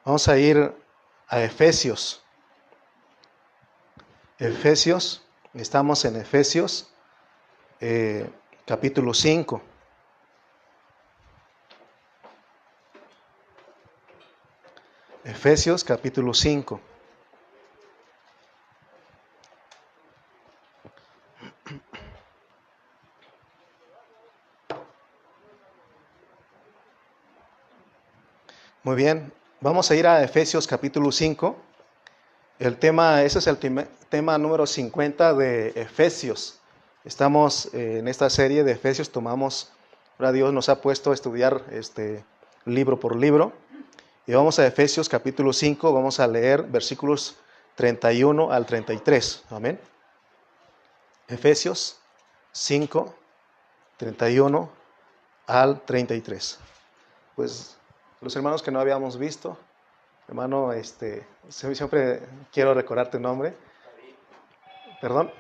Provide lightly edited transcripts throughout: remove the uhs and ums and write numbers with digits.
Vamos a ir a Efesios. Estamos en Efesios, capítulo 5. Efesios, capítulo 5. Muy bien, vamos a ir a Efesios, capítulo 5. Ese es el tema número 50 de Efesios. Estamos en esta serie de Efesios, ahora Dios nos ha puesto a estudiar libro por libro. Y vamos a Efesios capítulo 5, vamos a leer versículos 31 al 33. Amén. Efesios 5, 31 al 33. Pues los hermanos que no habíamos visto, hermano, siempre quiero recordar tu nombre. Perdón.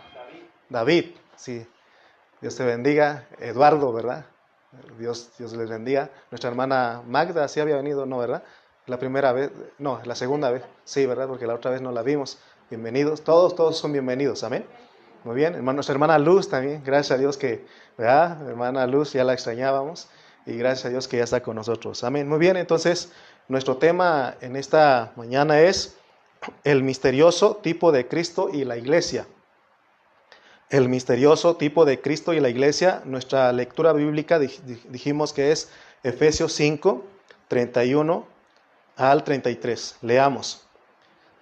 David, sí. Dios te bendiga. Eduardo, ¿verdad? Dios les bendiga. Nuestra hermana Magda, sí había venido, ¿no, verdad? La primera vez, no, la segunda vez, sí, ¿verdad? Porque la otra vez no la vimos. Bienvenidos, todos son bienvenidos, amén. Muy bien, nuestra hermana Luz también, gracias a Dios que, ¿verdad? Hermana Luz, ya la extrañábamos y gracias a Dios que ya está con nosotros, amén. Muy bien, entonces, nuestro tema en esta mañana es el misterioso tipo de Cristo y la iglesia. El misterioso tipo de Cristo y la iglesia. Nuestra lectura bíblica dijimos que es Efesios 5, 31 al 33. Leamos.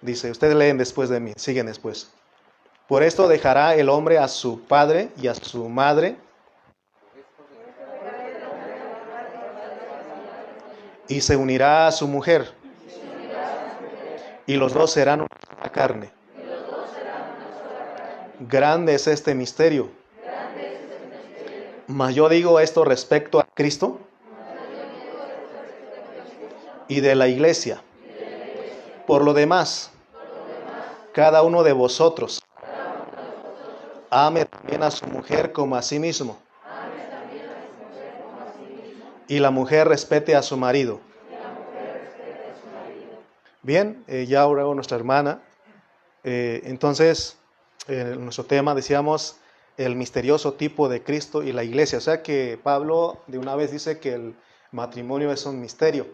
Dice, ustedes leen después de mí, siguen después. Por esto dejará el hombre a su padre y a su madre, y se unirá a su mujer, y los dos serán una carne. Grande es este misterio. Mas yo digo esto respecto a Cristo y de la iglesia. Por lo demás, cada uno de vosotros ame también a su mujer como a sí mismo. Y la mujer respete a su marido. Bien, ya ahora nuestra hermana. Entonces, nuestro tema, decíamos, el misterioso tipo de Cristo y la iglesia. O sea que Pablo de una vez dice que el matrimonio es un misterio.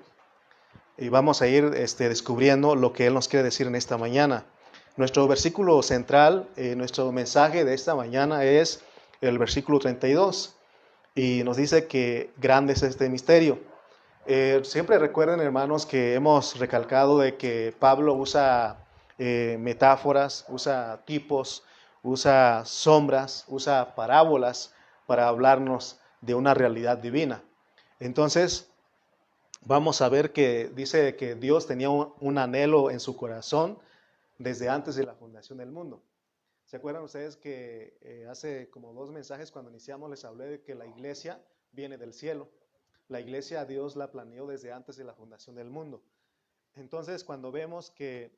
Y vamos a ir descubriendo lo que él nos quiere decir en esta mañana. Nuestro versículo central, nuestro mensaje de esta mañana es el versículo 32. Y nos dice que grande es este misterio. Siempre recuerden, hermanos, que hemos recalcado de que Pablo usa metáforas, usa tipos, usa sombras, usa parábolas para hablarnos de una realidad divina. Entonces, vamos a ver que dice que Dios tenía un anhelo en su corazón desde antes de la fundación del mundo. ¿Se acuerdan ustedes que hace como 2 mensajes cuando iniciamos les hablé de que la iglesia viene del cielo? La iglesia Dios la planeó desde antes de la fundación del mundo. Entonces, cuando vemos que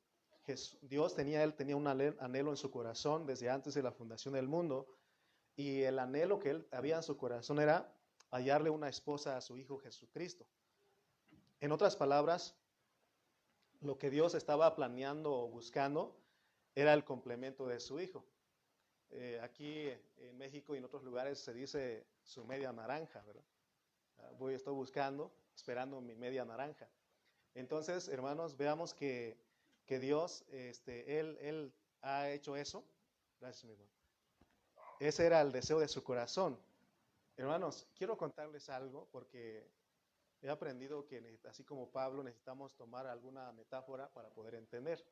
Dios tenía un anhelo en su corazón desde antes de la fundación del mundo, y el anhelo que él había en su corazón era hallarle una esposa a su hijo Jesucristo. En otras palabras, lo que Dios estaba planeando o buscando era el complemento de su hijo. Aquí en México y en otros lugares se dice su media naranja, ¿verdad? Estoy buscando, esperando mi media naranja. Entonces, hermanos, veamos que Dios, él ha hecho eso. Gracias, mi hermano. Ese era el deseo de su corazón. Hermanos, quiero contarles algo porque he aprendido que así como Pablo necesitamos tomar alguna metáfora para poder entender.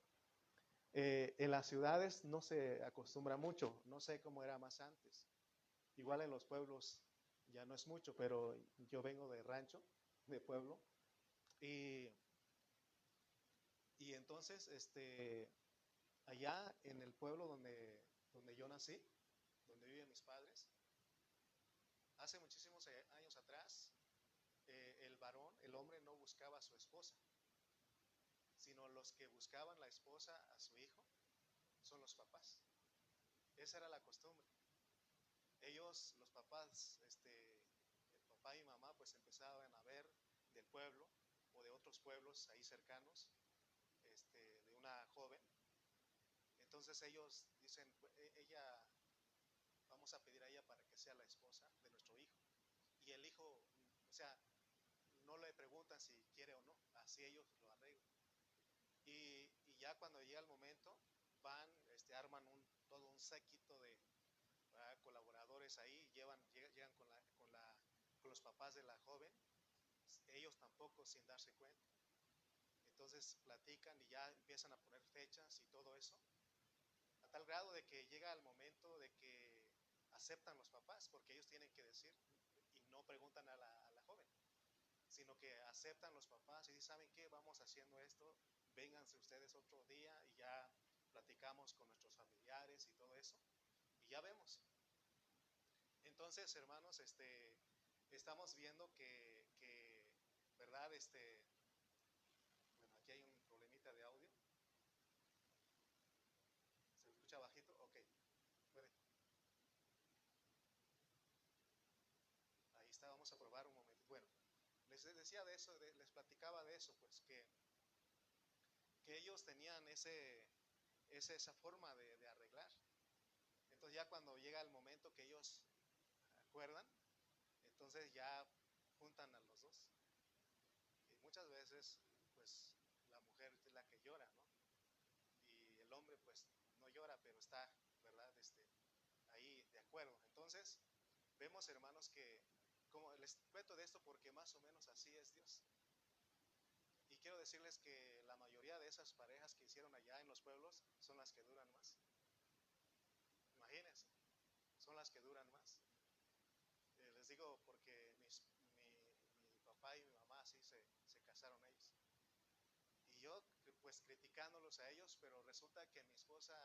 En las ciudades no se acostumbra mucho, no sé cómo era más antes. Igual en los pueblos ya no es mucho, pero yo vengo de rancho, de pueblo, y entonces allá en el pueblo donde yo nací, donde viven mis padres, hace muchísimos años atrás, el varón, el hombre no buscaba a su esposa, sino los que buscaban la esposa a su hijo son los papás. Esa era la costumbre. Ellos, los papás, el papá y mamá, pues empezaban a ver del pueblo o de otros pueblos ahí cercanos una joven. Entonces ellos dicen, ella, vamos a pedir a ella para que sea la esposa de nuestro hijo. Y el hijo, o sea, no le preguntan si quiere o no, así ellos lo arreglan. Y ya cuando llega el momento, van, arman todo un séquito de colaboradores ahí, llegan con los papás de la joven, ellos tampoco sin darse cuenta. Entonces platican y ya empiezan a poner fechas y todo eso, a tal grado de que llega el momento de que aceptan los papás, porque ellos tienen que decir y no preguntan a la joven, sino que aceptan los papás y dicen, ¿saben qué? Vamos haciendo esto, vénganse ustedes otro día y ya platicamos con nuestros familiares y todo eso, y ya vemos. Entonces, hermanos, estamos viendo que ¿verdad? Bueno, aquí hay un problemita de audio. ¿Se escucha bajito? Ok, puede. Ahí está, vamos a probar un momento. Bueno, les decía de eso, les platicaba de eso, pues que ellos tenían esa forma de arreglar. Entonces ya cuando llega el momento que ellos acuerdan, entonces ya juntan a los dos. Y muchas veces, pues la mujer es la que llora, ¿no? Y el hombre pues no llora, pero está, ¿verdad? Ahí de acuerdo. Entonces, vemos, hermanos, que como les cuento de esto porque más o menos así es Dios. Y quiero decirles que la mayoría de esas parejas que hicieron allá en los pueblos son las que duran más. Imagínense, son las que duran más. Les digo porque mi papá y mi mamá así se casaron ellos. Y yo pues criticándolos a ellos, pero resulta que mi esposa,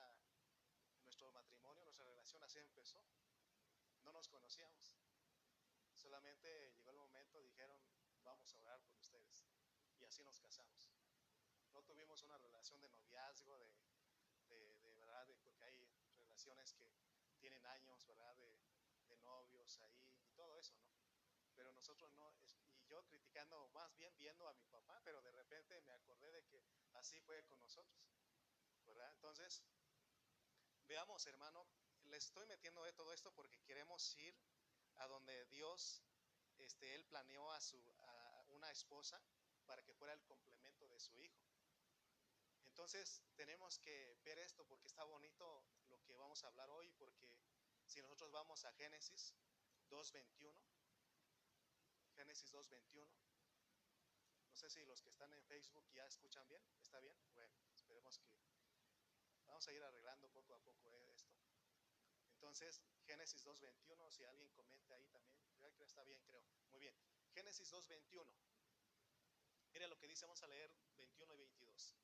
nuestro matrimonio, nuestra relación así empezó. No nos conocíamos. Solamente llegó el momento, dijeron, vamos a orar por ustedes. Y así nos casamos. No tuvimos una relación de noviazgo, de verdad, porque hay relaciones que tienen años, ¿verdad? De novios ahí y todo eso, ¿no? Pero nosotros no, y yo criticando, más bien viendo a mi papá, pero de repente me acordé de que así fue con nosotros, ¿verdad? Entonces, veamos, hermano, le estoy metiendo de todo esto porque queremos ir a donde Dios, Él planeó a una esposa para que fuera el complemento de su hijo. Entonces tenemos que ver esto porque está bonito lo que vamos a hablar hoy, porque si nosotros vamos a Génesis 2:21, Génesis 2:21, no sé si los que están en Facebook ya escuchan bien, ¿está bien? Bueno, esperemos que vamos a ir arreglando poco a poco esto. Entonces, Génesis 2:21, si alguien comenta ahí también, creo que está bien, creo. Muy bien, Génesis 2:21. Mira lo que dice, vamos a leer 21 y 22.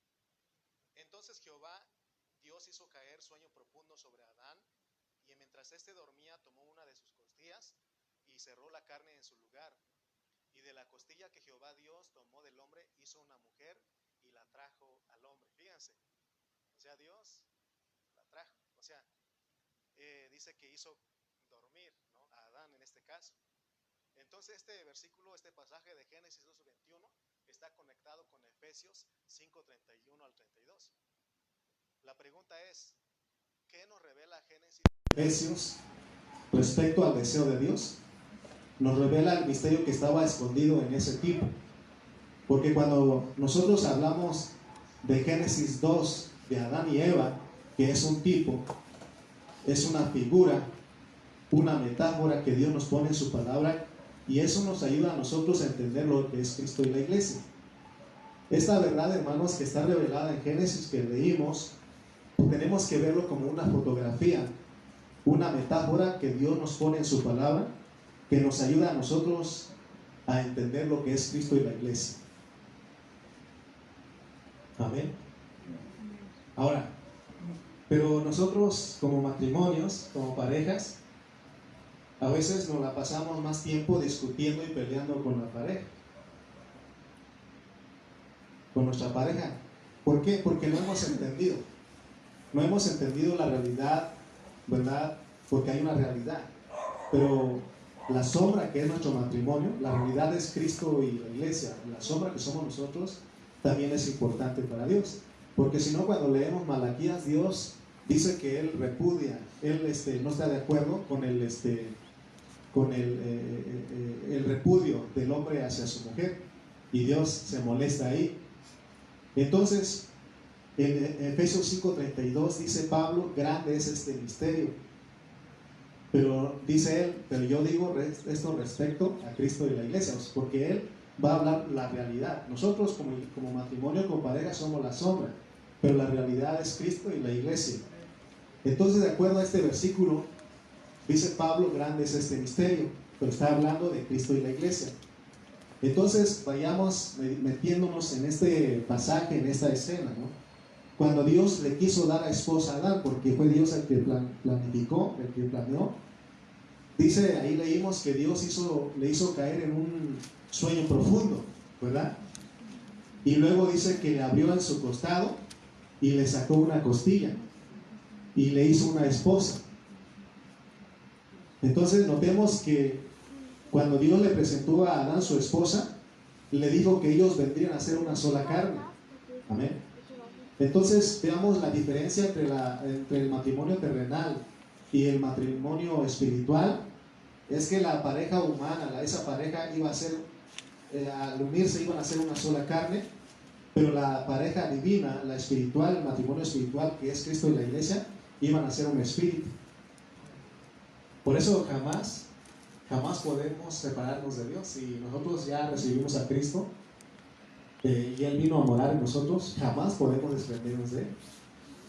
Entonces Jehová, Dios hizo caer sueño profundo sobre Adán, y mientras éste dormía tomó una de sus costillas y cerró la carne en su lugar. Y de la costilla que Jehová Dios tomó del hombre, hizo una mujer y la trajo al hombre. Fíjense, o sea, Dios la trajo. O sea, dice que hizo dormir, ¿no? A Adán en este caso. Entonces este versículo, este pasaje de Génesis 2:21 está conectado con Efesios 5:31 al 32. La pregunta es, ¿qué nos revela Génesis? Efesios respecto al deseo de Dios. Nos revela el misterio que estaba escondido en ese tipo. Porque cuando nosotros hablamos de Génesis 2, de Adán y Eva, que es un tipo, es una figura, una metáfora que Dios nos pone en su palabra, y eso nos ayuda a nosotros a entender lo que es Cristo y la iglesia. Esta verdad, hermanos, que está revelada en Génesis que leímos, tenemos que verlo como una fotografía, una metáfora que Dios nos pone en su palabra, que nos ayuda a nosotros a entender lo que es Cristo y la iglesia. Amén. Ahora, pero nosotros como matrimonios, como parejas, a veces nos la pasamos más tiempo discutiendo y peleando con la pareja, con nuestra pareja. ¿Por qué? Porque no hemos entendido. No hemos entendido la realidad, ¿verdad? Porque hay una realidad. Pero la sombra que es nuestro matrimonio, la realidad es Cristo y la iglesia. La sombra que somos nosotros también es importante para Dios. Porque si no, cuando leemos Malaquías, Dios dice que Él repudia, Él no está de acuerdo con el repudio del hombre hacia su mujer, y Dios se molesta ahí. Entonces, en Efesios 5:32 dice Pablo: grande es este misterio. Pero dice él: pero yo digo esto respecto a Cristo y la iglesia, porque él va a hablar la realidad. Nosotros como matrimonio, como pareja, somos la sombra, pero la realidad es Cristo y la iglesia. Entonces, de acuerdo a este versículo, dice Pablo: grande es este misterio, pero está hablando de Cristo y la iglesia. Entonces, vayamos metiéndonos en este pasaje, en esta escena, ¿no? Cuando Dios le quiso dar a esposa a Adán, porque fue Dios el que planificó, el que planeó. Dice, ahí leímos que Dios le hizo caer en un sueño profundo, ¿verdad? Y luego dice que le abrió en su costado y le sacó una costilla y le hizo una esposa. Entonces notemos que cuando Dios le presentó a Adán su esposa, le dijo que ellos vendrían a ser una sola carne. Amén. Entonces veamos la diferencia entre el matrimonio terrenal y el matrimonio espiritual. Es que la pareja humana, esa pareja iba a ser, al unirse iban a ser una sola carne, pero la pareja divina, la espiritual, el matrimonio espiritual, que es Cristo y la iglesia, iban a ser un espíritu. Por eso jamás podemos separarnos de Dios. Si nosotros ya recibimos a Cristo y Él vino a morar en nosotros, jamás podemos desprendernos de Él.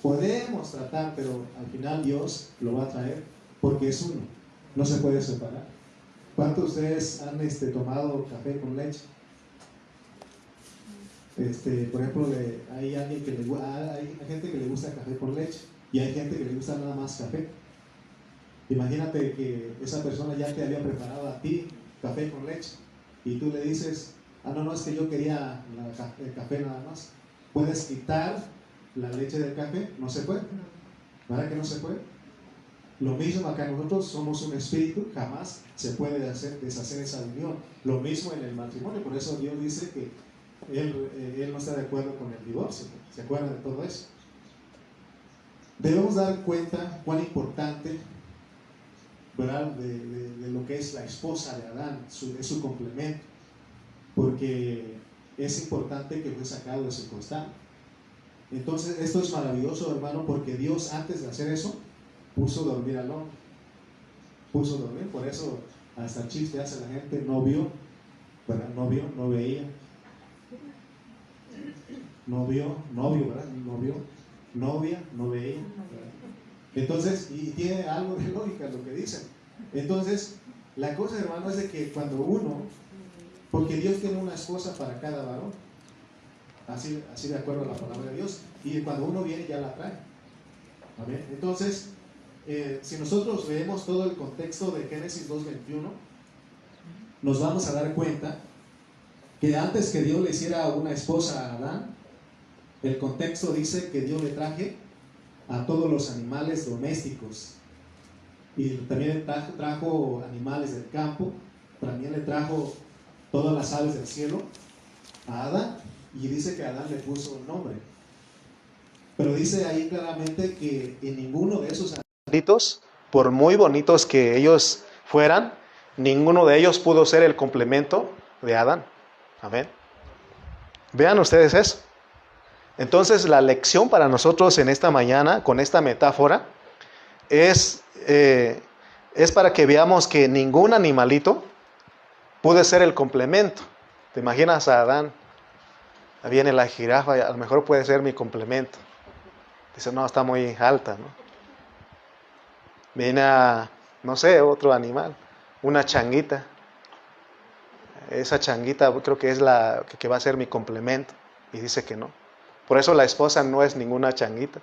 Podemos tratar, pero al final Dios lo va a traer, porque es uno, no se puede separar. ¿Cuántos de ustedes han tomado café con leche? Por ejemplo, hay gente que le gusta café con leche y hay gente que le gusta nada más café. Imagínate que esa persona ya te había preparado a ti café con leche y tú le dices: no, es que yo quería el café nada más. ¿Puedes quitar la leche del café? No se puede. ¿Verdad que no se puede? Lo mismo acá, nosotros somos un espíritu, jamás se puede deshacer esa unión. Lo mismo en el matrimonio, por eso Dios dice que Él no está de acuerdo con el divorcio. ¿Se acuerdan de todo eso? Debemos dar cuenta cuán importante, ¿verdad?, de lo que es la esposa de Adán, es su complemento, porque es importante que fue sacado de su costado. Entonces, esto es maravilloso, hermano, porque Dios, antes de hacer eso, puso dormir al hombre. Puso dormir, por eso hasta chiste hace la gente: no vio, ¿verdad? No vio, no veía. No vio, novio, ¿verdad? No vio, novia, no veía, ¿verdad? Entonces, y tiene algo de lógica lo que dicen. Entonces, la cosa, hermano, es de que cuando uno, porque Dios tiene una esposa para cada varón, así de acuerdo a la palabra de Dios, y cuando uno viene ya la trae. ¿Amén? Entonces, si nosotros leemos todo el contexto de Génesis 2:21, nos vamos a dar cuenta que antes que Dios le hiciera una esposa a Adán, el contexto dice que Dios le traje a todos los animales domésticos, y también trajo animales del campo, también le trajo todas las aves del cielo a Adán, y dice que Adán le puso un nombre. Pero dice ahí claramente que en ninguno de esos animalitos, por muy bonitos que ellos fueran, ninguno de ellos pudo ser el complemento de Adán. Amén. Vean ustedes eso. Entonces, la lección para nosotros en esta mañana, con esta metáfora, es para que veamos que ningún animalito puede ser el complemento. ¿Te imaginas a Adán? Viene la jirafa, a lo mejor puede ser mi complemento. Dice: no, está muy alta, ¿no? Viene no sé, otro animal, una changuita. Esa changuita creo que es la que va a ser mi complemento. Y dice que no. Por eso la esposa no es ninguna changuita,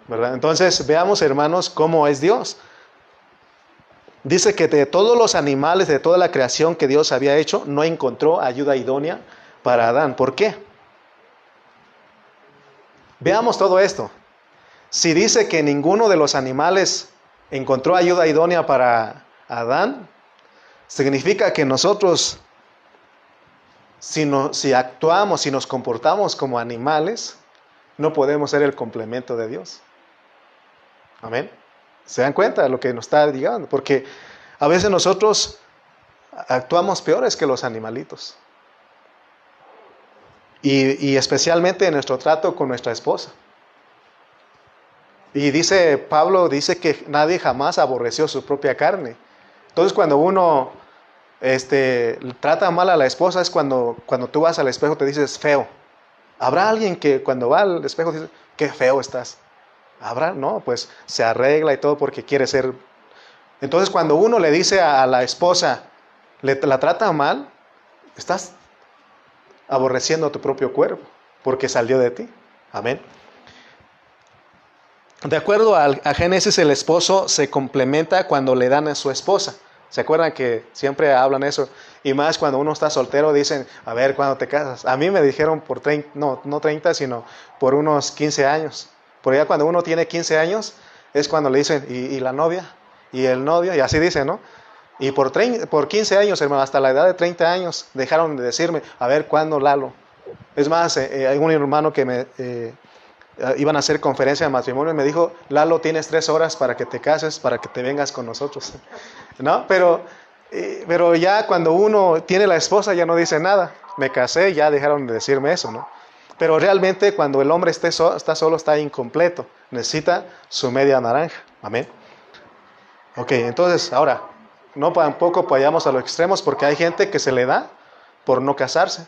¿verdad? Entonces, veamos, hermanos, cómo es Dios. Dice que de todos los animales, de toda la creación que Dios había hecho, no encontró ayuda idónea para Adán. ¿Por qué? Veamos todo esto. Si dice que ninguno de los animales encontró ayuda idónea para Adán, significa que nosotros, si actuamos, si nos comportamos como animales, no podemos ser el complemento de Dios. Amén. ¿Se dan cuenta de lo que nos está diciendo? Porque a veces nosotros actuamos peores que los animalitos. Y especialmente en nuestro trato con nuestra esposa. Y dice Pablo, dice que nadie jamás aborreció su propia carne. Entonces cuando uno trata mal a la esposa es cuando tú vas al espejo te dices feo. ¿Habrá alguien que cuando va al espejo dice, qué feo estás? ¿Habrá? No, pues se arregla y todo porque quiere ser. Entonces cuando uno le dice a la esposa, la trata mal, estás aborreciendo tu propio cuerpo porque salió de ti. Amén. De acuerdo a Génesis, el esposo se complementa cuando le dan a su esposa. ¿Se acuerdan que siempre hablan eso? Y más cuando uno está soltero dicen, a ver, ¿cuándo te casas? A mí me dijeron por 30, no 30, sino por unos 15 años. Por ya cuando uno tiene 15 años es cuando le dicen, ¿y la novia? ¿Y el novio? Y así dicen, ¿no? Y por 15 años, hermano, hasta la edad de 30 años, dejaron de decirme, a ver, ¿cuándo Lalo? Es más, hay un hermano que iban a hacer conferencia de matrimonio y me dijo, Lalo, tienes 3 horas para que te cases, para que te vengas con nosotros. ¿No? Pero ya cuando uno tiene la esposa ya no dice nada. Me casé, ya dejaron de decirme eso, ¿no? Pero realmente cuando el hombre está solo, está incompleto. Necesita su media naranja. Amén. Ok, entonces ahora, no tampoco vayamos a los extremos porque hay gente que se le da por no casarse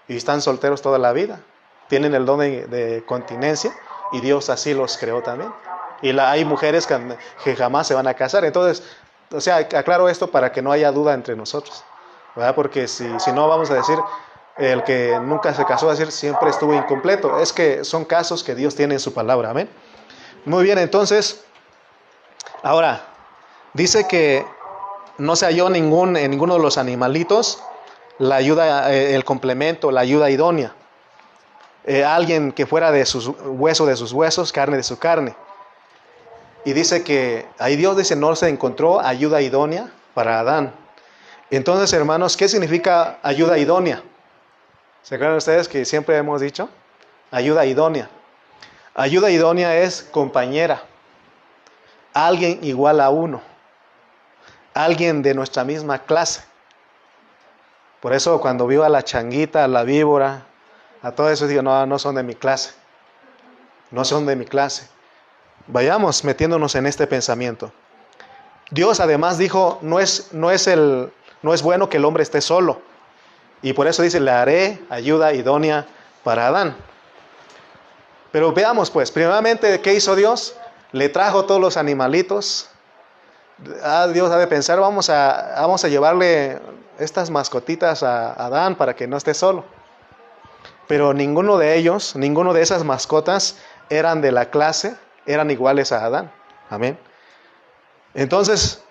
y están solteros toda la vida. Tienen el don de continencia y Dios así los creó también. Y hay mujeres que jamás se van a casar. Entonces, o sea, aclaro esto para que no haya duda entre nosotros, ¿verdad? Porque si no vamos a decir, el que nunca se casó, a decir siempre estuvo incompleto. Es que son casos que Dios tiene en su palabra. Amén. Muy bien, entonces, ahora, dice que no se halló en ninguno de los animalitos la ayuda, el complemento, la ayuda idónea. Alguien que fuera de sus huesos, carne de su carne. Y dice que ahí Dios dice no se encontró ayuda idónea para Adán. Entonces, hermanos, ¿qué significa ayuda idónea? ¿Se acuerdan ustedes que siempre hemos dicho? Ayuda idónea. Ayuda idónea es compañera. Alguien igual a uno. Alguien de nuestra misma clase. Por eso cuando vio a la changuita, a la víbora, a todo eso digo, no son de mi clase. No son de mi clase. Vayamos metiéndonos en este pensamiento. Dios además dijo, no es bueno que el hombre esté solo. Y por eso dice, le haré ayuda idónea para Adán. Pero veamos pues, primeramente, ¿qué hizo Dios? Le trajo todos los animalitos. Dios ha de pensar, vamos a llevarle estas mascotitas a Adán para que no esté solo. Pero ninguno de esas mascotas eran de la clase, eran iguales a Adán. Amén. Entonces,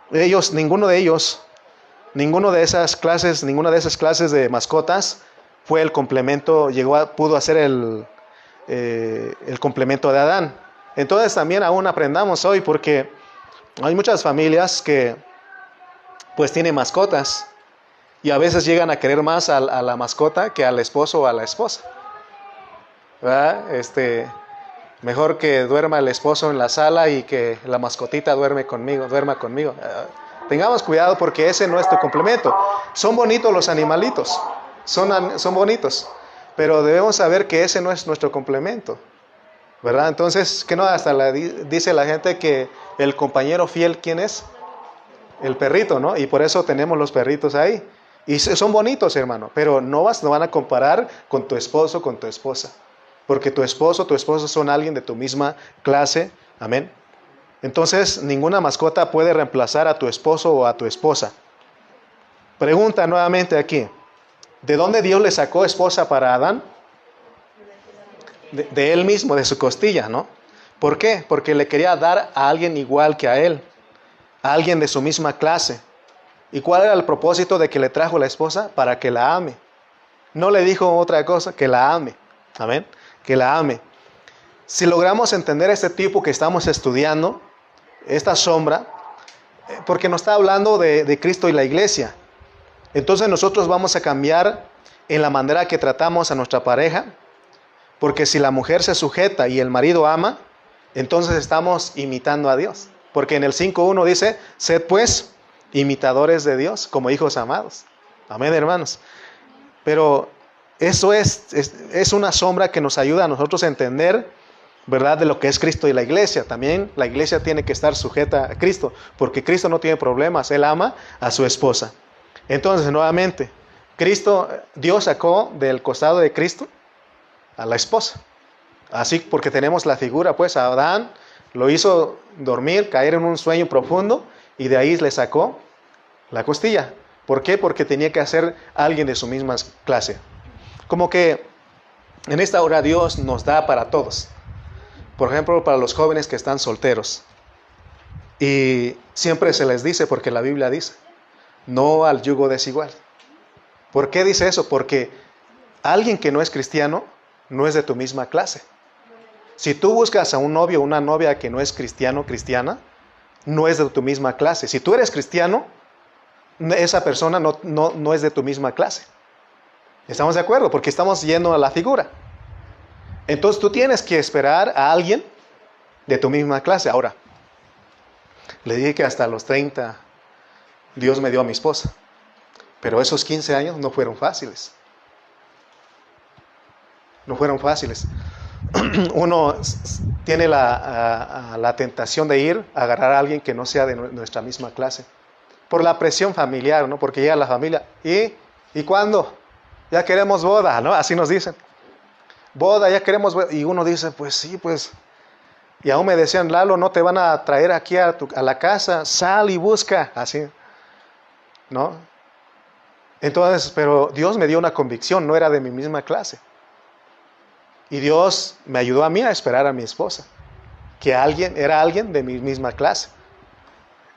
ninguna de esas clases de mascotas fue el complemento, pudo hacer el complemento de Adán. Entonces también aún aprendamos hoy, porque hay muchas familias que pues tienen mascotas y a veces llegan a querer más a la mascota que al esposo o a la esposa. ¿Verdad? Mejor que duerma el esposo en la sala y que la mascotita duerma conmigo. Tengamos cuidado porque ese no es tu complemento. Son bonitos los animalitos, son bonitos, pero debemos saber que ese no es nuestro complemento, ¿verdad? Entonces, que no, dice la gente que el compañero fiel, ¿quién es? El perrito, ¿no? Y por eso tenemos los perritos ahí. Y son bonitos, hermano, pero no van a comparar con tu esposo, con tu esposa. Porque tu esposa son alguien de tu misma clase. Amén. Entonces, ninguna mascota puede reemplazar a tu esposo o a tu esposa. Pregunta nuevamente aquí. ¿De dónde Dios le sacó esposa para Adán? De él mismo, de su costilla, ¿no? ¿Por qué? Porque le quería dar a alguien igual que a él. A alguien de su misma clase. ¿Y cuál era el propósito de que le trajo la esposa? Para que la ame. No le dijo otra cosa, que la ame. Amén. Que la ame. Si logramos entender este tipo que estamos estudiando, esta sombra, porque nos está hablando de Cristo y la iglesia, entonces nosotros vamos a cambiar en la manera que tratamos a nuestra pareja, Porque si la mujer se sujeta y el marido ama, entonces estamos imitando a Dios. Porque en el 5:1 dice, sed pues imitadores de Dios como hijos amados. Amén, hermanos. Pero eso es una sombra que nos ayuda a nosotros a entender, ¿verdad?, de lo que es Cristo y la iglesia. También la iglesia tiene que estar sujeta a Cristo, porque Cristo no tiene problemas, Él ama a su esposa. Entonces, nuevamente, Dios sacó del costado de Cristo a la esposa. Así, porque tenemos la figura, pues a Adán lo hizo dormir, caer en un sueño profundo, y de ahí le sacó la costilla. ¿Por qué? Porque tenía que ser alguien de su misma clase. Como que en esta hora Dios nos da para todos. Por ejemplo, para los jóvenes que están solteros. Y siempre se les dice, porque la Biblia dice, no al yugo desigual. ¿Por qué dice eso? Porque alguien que no es cristiano no es de tu misma clase. Si tú buscas a un novio o una novia que no es cristiano o cristiana, no es de tu misma clase. Si tú eres cristiano, esa persona no es de tu misma clase. ¿Estamos de acuerdo? Porque estamos yendo a la figura. Entonces tú tienes que esperar a alguien de tu misma clase. Ahora, le dije que hasta los 30 Dios me dio a mi esposa. Pero esos 15 años no fueron fáciles. No fueron fáciles. Uno tiene la tentación de ir a agarrar a alguien que no sea de nuestra misma clase. Por la presión familiar, ¿no? Porque llega la familia. ¿Y cuándo? Ya queremos boda, ¿no? Así nos dicen. Boda, ya queremos boda. Y uno dice, pues sí, pues. Y aún me decían, Lalo, no te van a traer aquí a la casa. Sal y busca. Así, ¿no? Entonces, pero Dios me dio una convicción, no era de mi misma clase. Y Dios me ayudó a mí a esperar a mi esposa, que era alguien de mi misma clase.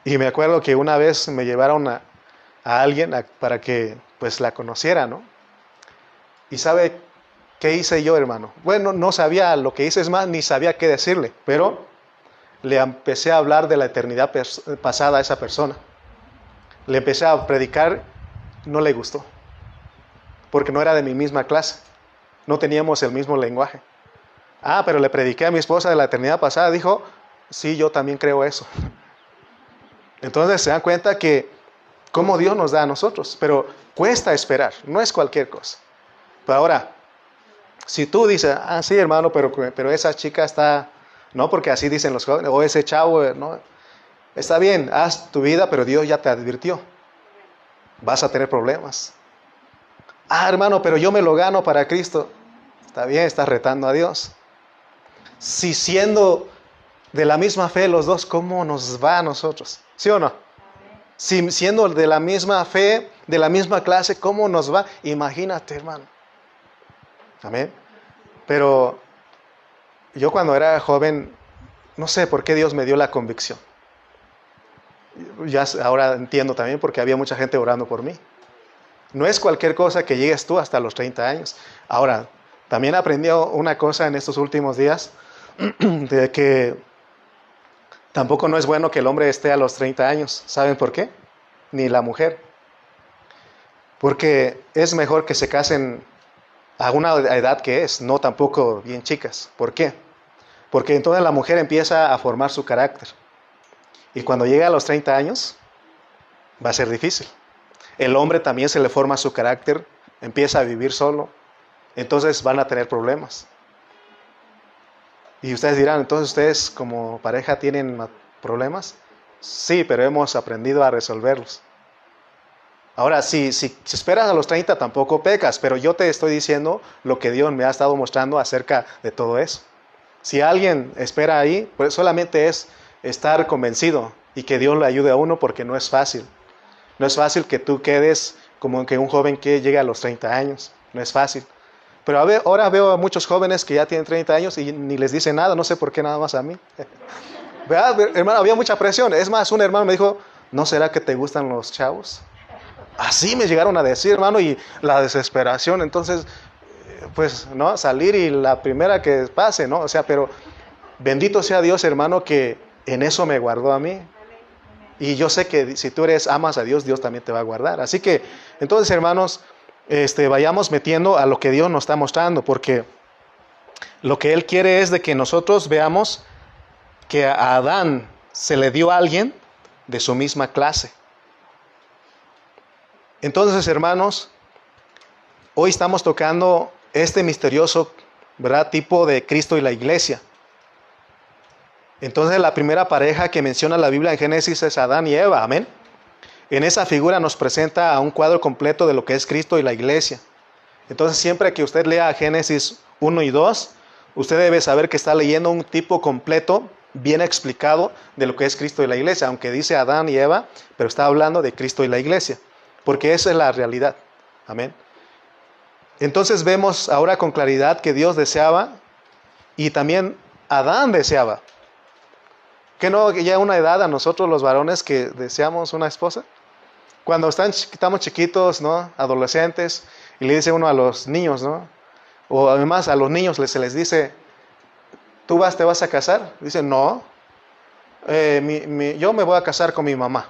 Y me acuerdo que una vez me llevaron a alguien para que pues la conociera, ¿no? Y ¿sabe qué hice yo, hermano? Bueno, no sabía lo que hice, es más, ni sabía qué decirle, pero le empecé a hablar de la eternidad pasada a esa persona. Le empecé a predicar, no le gustó, porque no era de mi misma clase. No teníamos el mismo lenguaje. Pero le prediqué a mi esposa de la eternidad pasada. Dijo, sí, yo también creo eso. Entonces se dan cuenta que cómo Dios nos da a nosotros. Pero cuesta esperar, no es cualquier cosa. Pero ahora, si tú dices, sí, hermano, pero esa chica está, no, porque así dicen los jóvenes, o ese chavo, no, está bien, haz tu vida, pero Dios ya te advirtió. Vas a tener problemas. Hermano, pero yo me lo gano para Cristo. Está bien, estás retando a Dios. Si siendo de la misma fe los dos, ¿cómo nos va a nosotros? ¿Sí o no? Si siendo de la misma fe, de la misma clase, ¿cómo nos va? Imagínate, hermano. Amén. Pero yo cuando era joven, no sé por qué Dios me dio la convicción. Ya ahora entiendo también porque había mucha gente orando por mí. No es cualquier cosa que llegues tú hasta los 30 años. Ahora, también aprendí una cosa en estos últimos días, de que tampoco no es bueno que el hombre esté a los 30 años. ¿Saben por qué? Ni la mujer. Porque es mejor que se casen a una edad que es, no tampoco bien chicas. ¿Por qué? Porque entonces la mujer empieza a formar su carácter. Y cuando llegue a los 30 años, va a ser difícil. El hombre también se le forma su carácter, empieza a vivir solo. Entonces van a tener problemas. Y ustedes dirán, entonces ustedes como pareja tienen problemas. Sí, pero hemos aprendido a resolverlos. Ahora, si esperas a los 30 tampoco pecas, pero yo te estoy diciendo lo que Dios me ha estado mostrando acerca de todo eso. Si alguien espera ahí, pues solamente es estar convencido y que Dios le ayude a uno, porque no es fácil. No es fácil que tú quedes como que un joven que llegue a los 30 años. No es fácil. Pero ahora veo a muchos jóvenes que ya tienen 30 años y ni les dice nada, no sé por qué nada más a mí. ¿Verdad, hermano? Había mucha presión. Es más, un hermano me dijo, ¿no será que te gustan los chavos? Así me llegaron a decir, hermano, y la desesperación. Entonces, pues, ¿no? Salir y la primera que pase, ¿no? O sea, pero bendito sea Dios, hermano, que en eso me guardó a mí. Y yo sé que si tú amas a Dios, Dios también te va a guardar. Así que, entonces, hermanos, vayamos metiendo a lo que Dios nos está mostrando, porque Lo que Él quiere es de que nosotros veamos que a Adán se le dio a alguien de su misma clase. Entonces, hermanos, hoy estamos tocando este misterioso, ¿verdad?, tipo de Cristo y la iglesia. Entonces, la primera pareja que menciona la Biblia en Génesis es Adán y Eva, amén. En esa figura nos presenta a un cuadro completo de lo que es Cristo y la iglesia. Entonces, siempre que usted lea Génesis 1 y 2, usted debe saber que está leyendo un tipo completo, bien explicado de lo que es Cristo y la iglesia, aunque dice Adán y Eva, pero está hablando de Cristo y la iglesia, porque esa es la realidad, amén. Entonces vemos ahora con claridad que Dios deseaba y también Adán deseaba. ¿Que no ya una edad a nosotros los varones que deseamos una esposa? Cuando estamos chiquitos, ¿no?, adolescentes, y le dice uno a los niños, ¿no?, o además a los niños se les dice, ¿tú te vas a casar? Dicen, no, yo me voy a casar con mi mamá.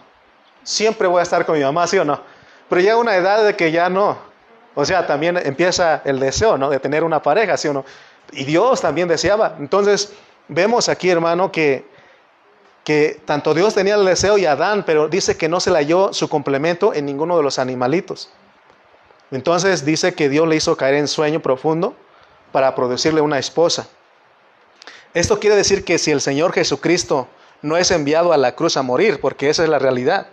Siempre voy a estar con mi mamá, ¿sí o no? Pero llega una edad de que ya no. O sea, también empieza el deseo, ¿no?, de tener una pareja, ¿sí o no? Y Dios también deseaba. Entonces, vemos aquí, hermano, que tanto Dios tenía el deseo y Adán, pero dice que no se le halló su complemento en ninguno de los animalitos. Entonces dice que Dios le hizo caer en sueño profundo para producirle una esposa. Esto quiere decir que si el Señor Jesucristo no es enviado a la cruz a morir, porque esa es la realidad,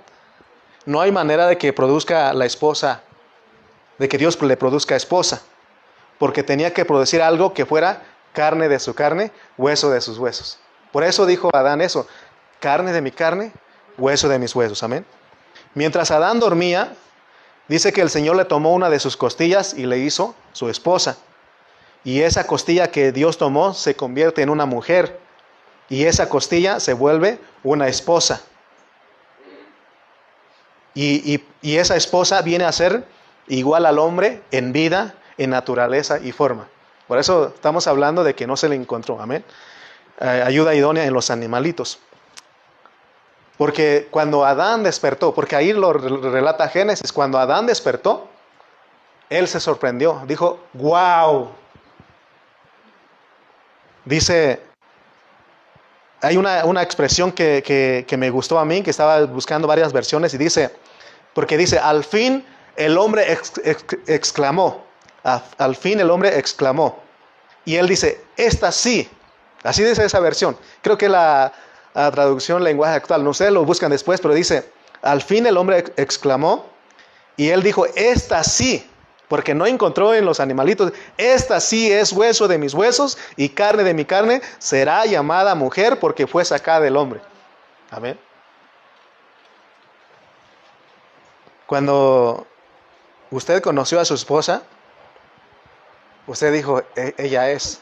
no hay manera de que produzca la esposa, de que Dios le produzca esposa, porque tenía que producir algo que fuera carne de su carne, hueso de sus huesos. Por eso dijo Adán eso, carne de mi carne, hueso de mis huesos, amén. Mientras Adán dormía, dice que el Señor le tomó una de sus costillas y le hizo su esposa. Y esa costilla que Dios tomó se convierte en una mujer. Y esa costilla se vuelve una esposa. Y esa esposa viene a ser igual al hombre en vida, en naturaleza y forma. Por eso estamos hablando de que no se le encontró, amén. Ayuda idónea en los animalitos. Porque cuando Adán despertó, porque ahí lo relata Génesis, cuando Adán despertó, él se sorprendió, dijo, wow. Dice, hay una expresión que me gustó a mí, que estaba buscando varias versiones, y dice, porque dice, al fin el hombre exclamó, al fin el hombre exclamó, y él dice, esta sí, así dice esa versión, creo que la traducción lenguaje actual, no sé, lo buscan después, pero dice, al fin el hombre exclamó, y él dijo, esta sí, porque no encontró en los animalitos, esta sí es hueso de mis huesos y carne de mi carne, será llamada mujer porque fue sacada del hombre. Amén. Cuando usted conoció a su esposa, usted dijo, ella es.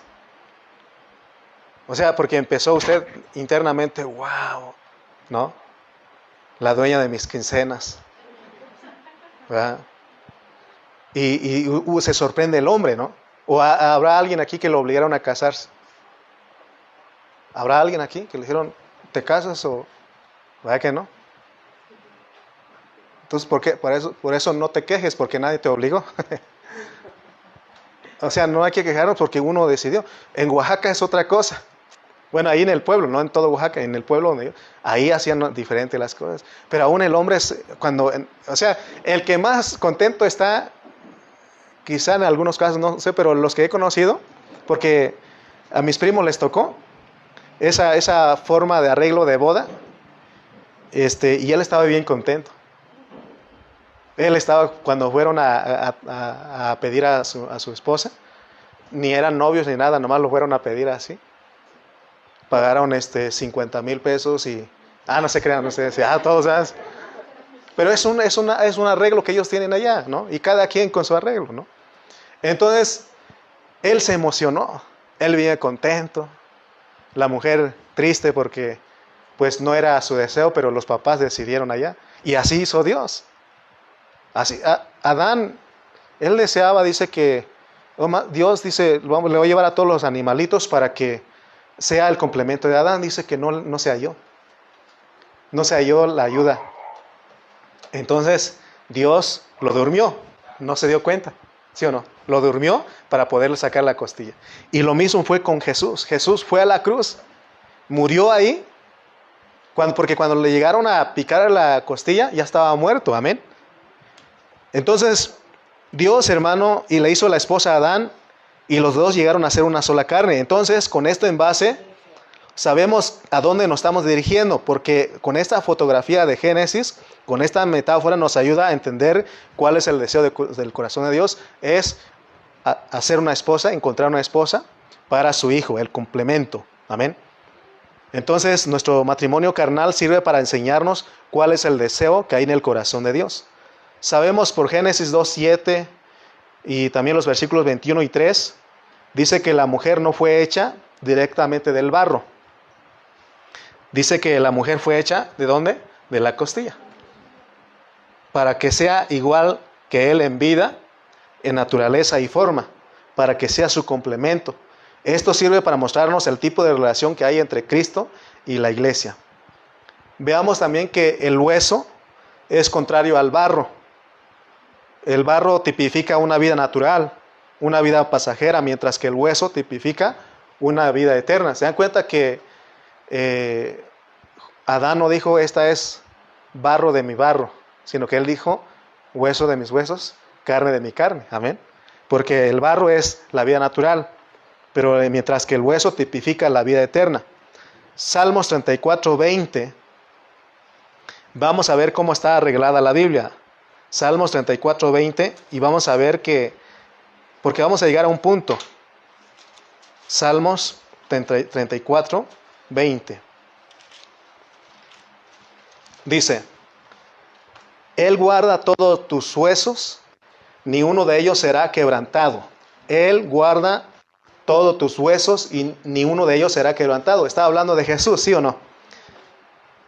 O sea, porque empezó usted internamente, wow, ¿no? La dueña de mis quincenas, ¿verdad? Y se sorprende el hombre, ¿no? ¿O habrá alguien aquí que lo obligaron a casarse? ¿Habrá alguien aquí que le dijeron, ¿te casas o...? ¿Verdad que no? Entonces, ¿por qué? Por eso no te quejes, porque nadie te obligó. O sea, no hay que quejarnos porque uno decidió. En Oaxaca es otra cosa. Bueno, ahí en el pueblo, no en todo Oaxaca, en el pueblo donde yo, ahí hacían diferente las cosas. Pero aún el hombre es o sea, el que más contento está, quizá en algunos casos, no sé, pero los que he conocido, porque a mis primos les tocó esa forma de arreglo de boda, y él estaba bien contento. Él estaba, cuando fueron a pedir a su esposa, ni eran novios ni nada, nomás lo fueron a pedir así. Pagaron 50,000 pesos y, no se crean, no se decía, todos, ¿sabes? Pero es un arreglo que ellos tienen allá, ¿no? Y cada quien con su arreglo, ¿no? Entonces, él se emocionó, él viene contento, la mujer triste porque, pues, no era su deseo, pero los papás decidieron allá, y así hizo Dios. Así, Adán, él deseaba, dice que, Dios dice, le voy a llevar a todos los animalitos para que sea el complemento de Adán. Dice que no se halló. No se halló la ayuda. Entonces Dios lo durmió. No se dio cuenta. ¿Sí o no? Lo durmió para poderle sacar la costilla. Y lo mismo fue con Jesús. Jesús fue a la cruz, murió ahí, porque cuando le llegaron a picar la costilla ya estaba muerto. Amén. Entonces, Dios, hermano, y le hizo la esposa a Adán, y los dos llegaron a ser una sola carne. Entonces, con esto en base, sabemos a dónde nos estamos dirigiendo, porque con esta fotografía de Génesis, con esta metáfora nos ayuda a entender cuál es el deseo del corazón de Dios, es hacer una esposa, encontrar una esposa para su hijo, el complemento. Amén. Entonces, nuestro matrimonio carnal sirve para enseñarnos cuál es el deseo que hay en el corazón de Dios. Sabemos por Génesis 2:7 y también los versículos 21 y 3, dice que la mujer no fue hecha directamente del barro. Dice que la mujer fue hecha, ¿de dónde? De la costilla. Para que sea igual que él en vida, en naturaleza y forma, para que sea su complemento. Esto sirve para mostrarnos el tipo de relación que hay entre Cristo y la iglesia. Veamos también que el hueso es contrario al barro. El barro tipifica una vida natural, una vida pasajera, mientras que el hueso tipifica una vida eterna. ¿Se dan cuenta que Adán no dijo, esta es barro de mi barro, sino que él dijo, hueso de mis huesos, carne de mi carne? Amén. Porque el barro es la vida natural, pero mientras que el hueso tipifica la vida eterna. Salmos 34:20. Vamos a ver cómo está arreglada la Biblia. Salmos 34:20, y vamos a ver porque vamos a llegar a un punto. Salmos 34:20. Dice, Él guarda todos tus huesos, ni uno de ellos será quebrantado. Él guarda todos tus huesos y ni uno de ellos será quebrantado. Está hablando de Jesús, ¿sí o no?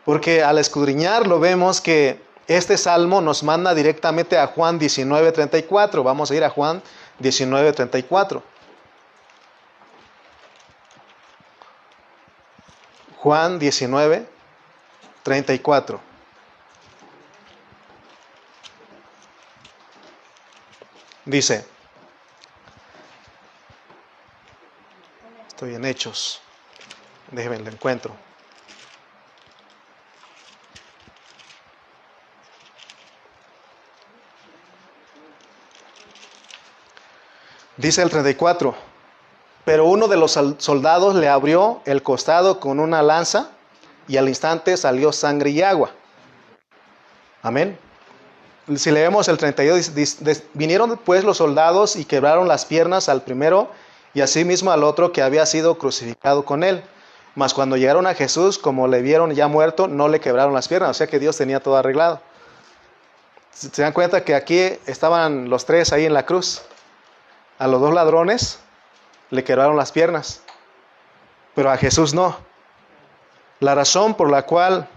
Porque al escudriñarlo vemos que este salmo nos manda directamente a Juan 19:34. Vamos a ir a Juan 19:34. Juan 19:34. Dice, estoy en Hechos, déjenme el encuentro. Dice el 34, pero uno de los soldados le abrió el costado con una lanza y al instante salió sangre y agua. Amén. Si leemos el 32, vinieron pues los soldados y quebraron las piernas al primero y asimismo al otro que había sido crucificado con él. Mas cuando llegaron a Jesús, como le vieron ya muerto, no le quebraron las piernas. O sea que Dios tenía todo arreglado. ¿Se dan cuenta que aquí estaban los tres ahí en la cruz? A los dos ladrones le quebraron las piernas, pero a Jesús no. La razón por la cual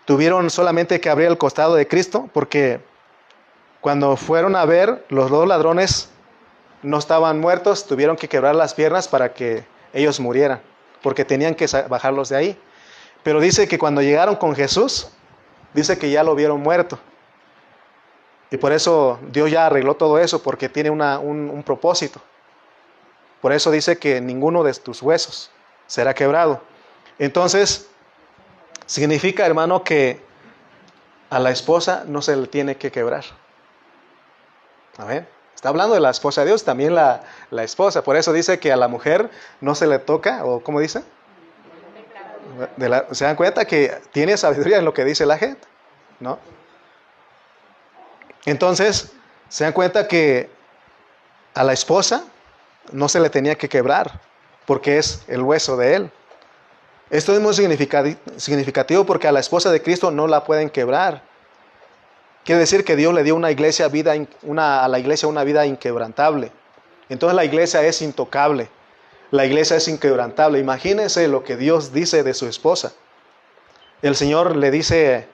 tuvieron solamente que abrir el costado de Cristo, porque cuando fueron a ver, los dos ladrones no estaban muertos, tuvieron que quebrar las piernas para que ellos murieran, porque tenían que bajarlos de ahí. Pero dice que cuando llegaron con Jesús, dice que ya lo vieron muerto. Y por eso Dios ya arregló todo eso, porque tiene un propósito. Por eso dice que ninguno de tus huesos será quebrado. Entonces, significa, hermano, que a la esposa no se le tiene que quebrar. Amén. Está hablando de la esposa de Dios, también la esposa. Por eso dice que a la mujer no se le toca, o ¿cómo dice? ¿Se dan cuenta que tiene sabiduría en lo que dice la gente? ¿No? Entonces, se dan cuenta que a la esposa no se le tenía que quebrar, porque es el hueso de él. Esto es muy significativo porque a la esposa de Cristo no la pueden quebrar. Quiere decir que Dios le dio a la iglesia una vida inquebrantable. Entonces la iglesia es intocable. La iglesia es inquebrantable. Imagínense lo que Dios dice de su esposa. Dios le dice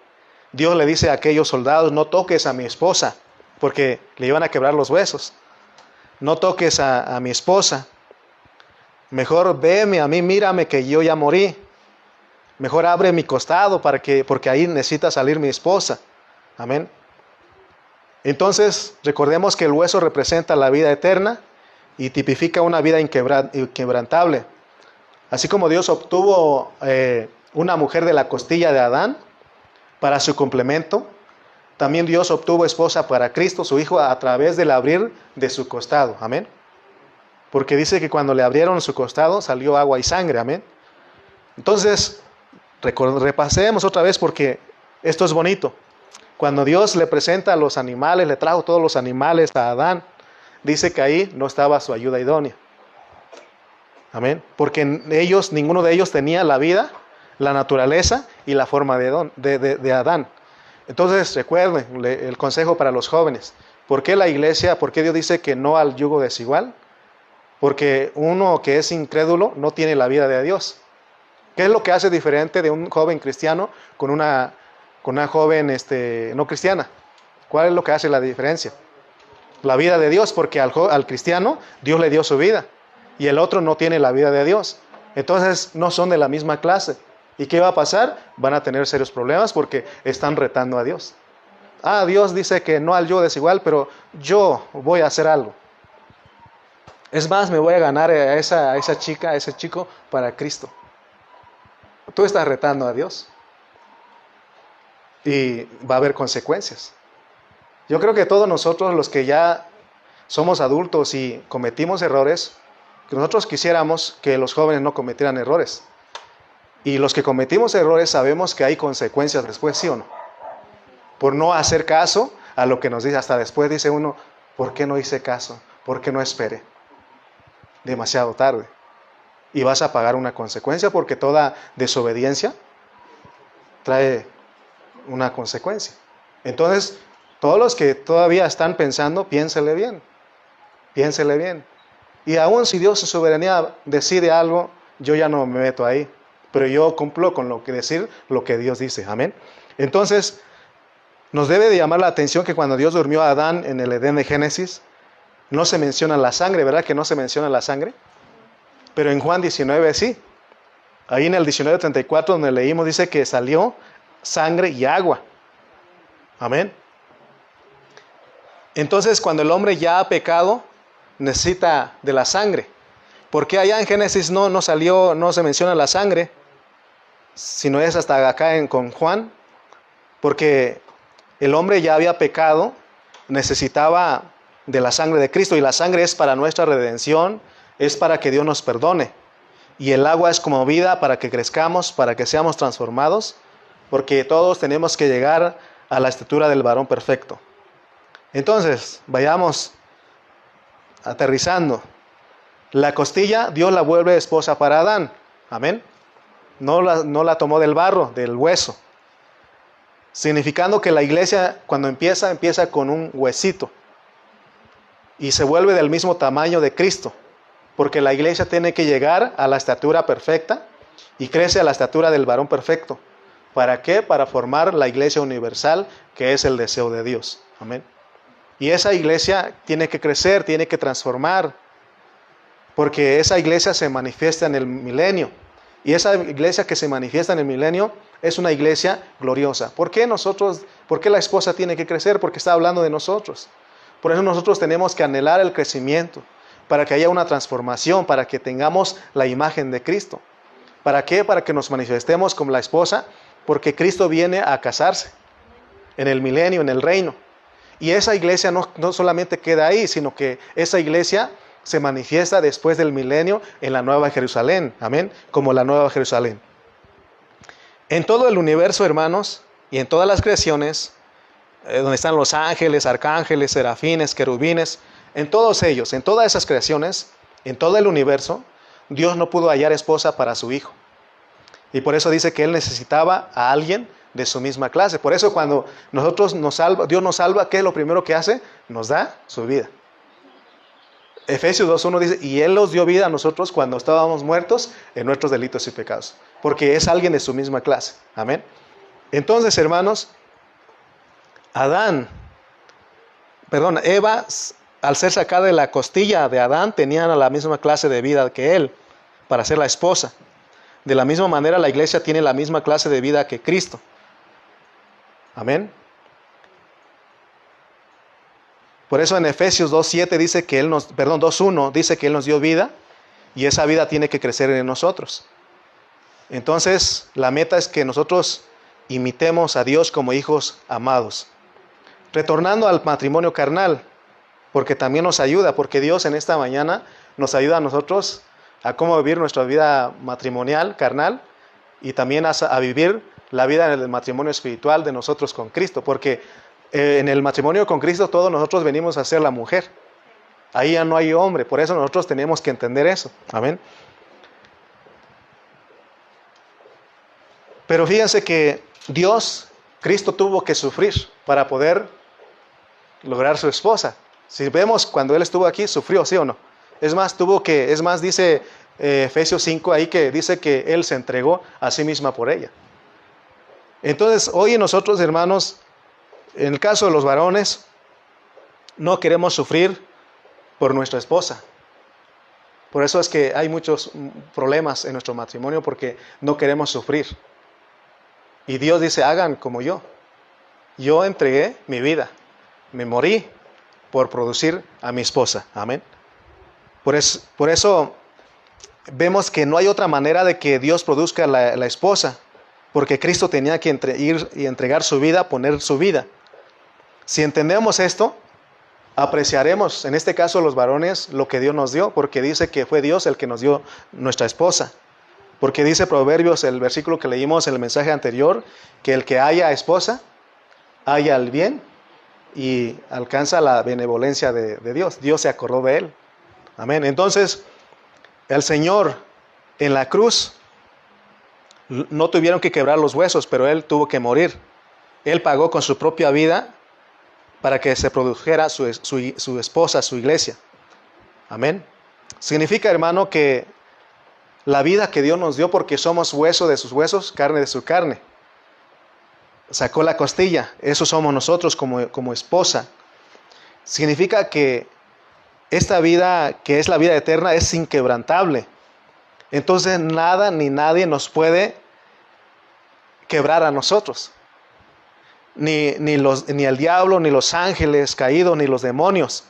a aquellos soldados, no toques a mi esposa, porque le iban a quebrar los huesos. No toques a mi esposa. Mejor veme a mí, mírame que yo ya morí. Mejor abre mi costado porque ahí necesita salir mi esposa. Amén. Entonces, recordemos que el hueso representa la vida eterna y tipifica una vida inquebrantable. Así como Dios obtuvo una mujer de la costilla de Adán para su complemento, también Dios obtuvo esposa para Cristo, su Hijo, a través del abrir de su costado. Amén. Porque dice que cuando le abrieron su costado salió agua y sangre. Amén. Entonces, repasemos otra vez porque esto es bonito. Cuando Dios le presenta a los animales, le trajo todos los animales a Adán, dice que ahí no estaba su ayuda idónea. Amén. Porque ellos, ninguno de ellos tenía la vida, la naturaleza y la forma de Adán. Entonces, recuerden el consejo para los jóvenes. ¿Por qué la iglesia, por qué Dios dice que no al yugo desigual? Porque uno que es incrédulo no tiene la vida de Dios. ¿Qué es lo que hace diferente de un joven cristiano con una joven no cristiana? ¿Cuál es lo que hace la diferencia? La vida de Dios, porque al cristiano Dios le dio su vida y el otro no tiene la vida de Dios. Entonces no son de la misma clase. ¿Y qué va a pasar? Van a tener serios problemas porque están retando a Dios. Dios dice que no al yugo desigual, pero yo voy a hacer algo. Es más, me voy a ganar a esa chica, a ese chico para Cristo. Tú estás retando a Dios. Y va a haber consecuencias. Yo creo que todos nosotros, los que ya somos adultos y cometimos errores, que nosotros quisiéramos que los jóvenes no cometieran errores. Y los que cometimos errores sabemos que hay consecuencias después, ¿sí o no? Por no hacer caso a lo que nos dice. Hasta después dice uno, ¿por qué no hice caso? ¿Por qué no esperé? Demasiado tarde. Y vas a pagar una consecuencia porque toda desobediencia trae una consecuencia. Entonces, todos los que todavía están pensando, piénsele bien. Piénsele bien. Y aún si Dios, su soberanía, decide algo, yo ya no me meto ahí. Pero yo cumplo con lo que Dios dice. Amén. Entonces, nos debe de llamar la atención que cuando Dios durmió a Adán en el Edén de Génesis, no se menciona la sangre, ¿verdad que no se menciona la sangre? Pero en Juan 19 sí. Ahí en el 19:34 donde leímos dice que salió sangre y agua. Amén. Entonces, cuando el hombre ya ha pecado, necesita de la sangre. ¿Por qué allá en Génesis no se menciona la sangre? Sino es hasta acá con Juan. Porque el hombre ya había pecado, necesitaba de la sangre de Cristo. Y la sangre es para nuestra redención, es para que Dios nos perdone. Y el agua es como vida para que crezcamos, para que seamos transformados. Porque todos tenemos que llegar a la estatura del varón perfecto. Entonces, vayamos aterrizando. La costilla, Dios la vuelve esposa para Adán. Amén. No la tomó del barro, del hueso. Significando que la iglesia, cuando empieza con un huesito. Y se vuelve del mismo tamaño de Cristo. Porque la iglesia tiene que llegar a la estatura perfecta. Y crece a la estatura del varón perfecto. ¿Para qué? Para formar la iglesia universal, que es el deseo de Dios. Amén. Y esa iglesia tiene que crecer, tiene que transformar. Porque esa iglesia se manifiesta en el milenio. Y esa iglesia que se manifiesta en el milenio es una iglesia gloriosa. ¿Por qué la esposa tiene que crecer? Porque está hablando de nosotros. Por eso nosotros tenemos que anhelar el crecimiento. Para que haya una transformación, para que tengamos la imagen de Cristo. ¿Para qué? Para que nos manifestemos como la esposa. Porque Cristo viene a casarse en el milenio, en el reino. Y esa iglesia no solamente queda ahí, sino que esa iglesia se manifiesta después del milenio en la Nueva Jerusalén. Amén. Como la Nueva Jerusalén. En todo el universo, hermanos, y en todas las creaciones, donde están los ángeles, arcángeles, serafines, querubines, en todos ellos, en todas esas creaciones, en todo el universo, Dios no pudo hallar esposa para su Hijo. Y por eso dice que Él necesitaba a alguien de su misma clase. Por eso cuando Dios nos salva, ¿qué es lo primero que hace? Nos da su vida. Efesios 2:1 dice, y Él nos dio vida a nosotros cuando estábamos muertos en nuestros delitos y pecados. Porque es alguien de su misma clase. Amén. Entonces, hermanos, Eva, al ser sacada de la costilla de Adán, tenían la misma clase de vida que él, para ser la esposa. De la misma manera, la iglesia tiene la misma clase de vida que Cristo. Amén. Por eso en Efesios 2:7 dice que 2:1 dice que Él nos dio vida y esa vida tiene que crecer en nosotros. Entonces, la meta es que nosotros imitemos a Dios como hijos amados. Retornando al matrimonio carnal, porque también nos ayuda, porque Dios en esta mañana nos ayuda a nosotros a cómo vivir nuestra vida matrimonial, carnal, y también a vivir la vida en el matrimonio espiritual de nosotros con Cristo, porque en el matrimonio con Cristo todos nosotros venimos a ser la mujer. Ahí ya no hay hombre, por eso nosotros tenemos que entender eso. Amén. Pero fíjense que Cristo tuvo que sufrir para poder lograr su esposa. Si vemos cuando Él estuvo aquí, sufrió, ¿sí o no? Es más, dice Efesios 5 ahí que dice que Él se entregó a sí misma por ella. Entonces, hoy nosotros, hermanos, en el caso de los varones, no queremos sufrir por nuestra esposa. Por eso es que hay muchos problemas en nuestro matrimonio, porque no queremos sufrir. Y Dios dice, hagan como yo. Yo entregué mi vida, me morí por producir a mi esposa. Amén. Por eso vemos que no hay otra manera de que Dios produzca la esposa, porque Cristo tenía que ir y entregar su vida, poner su vida. Si entendemos esto, apreciaremos, en este caso los varones, lo que Dios nos dio, porque dice que fue Dios el que nos dio nuestra esposa. Porque dice Proverbios, el versículo que leímos en el mensaje anterior, que el que haya esposa, haya el bien y alcanza la benevolencia de Dios. Dios se acordó de él. Amén. Entonces, el Señor en la cruz no tuvieron que quebrar los huesos, pero Él tuvo que morir. Él pagó con su propia vida para que se produjera su esposa, su iglesia. Amén. Significa, hermano, que la vida que Dios nos dio, porque somos hueso de sus huesos, carne de su carne. Sacó la costilla, eso somos nosotros como esposa. Significa que esta vida, que es la vida eterna, es inquebrantable. Entonces nada ni nadie nos puede quebrar a nosotros. Ni el diablo, ni los ángeles caídos, ni los demonios.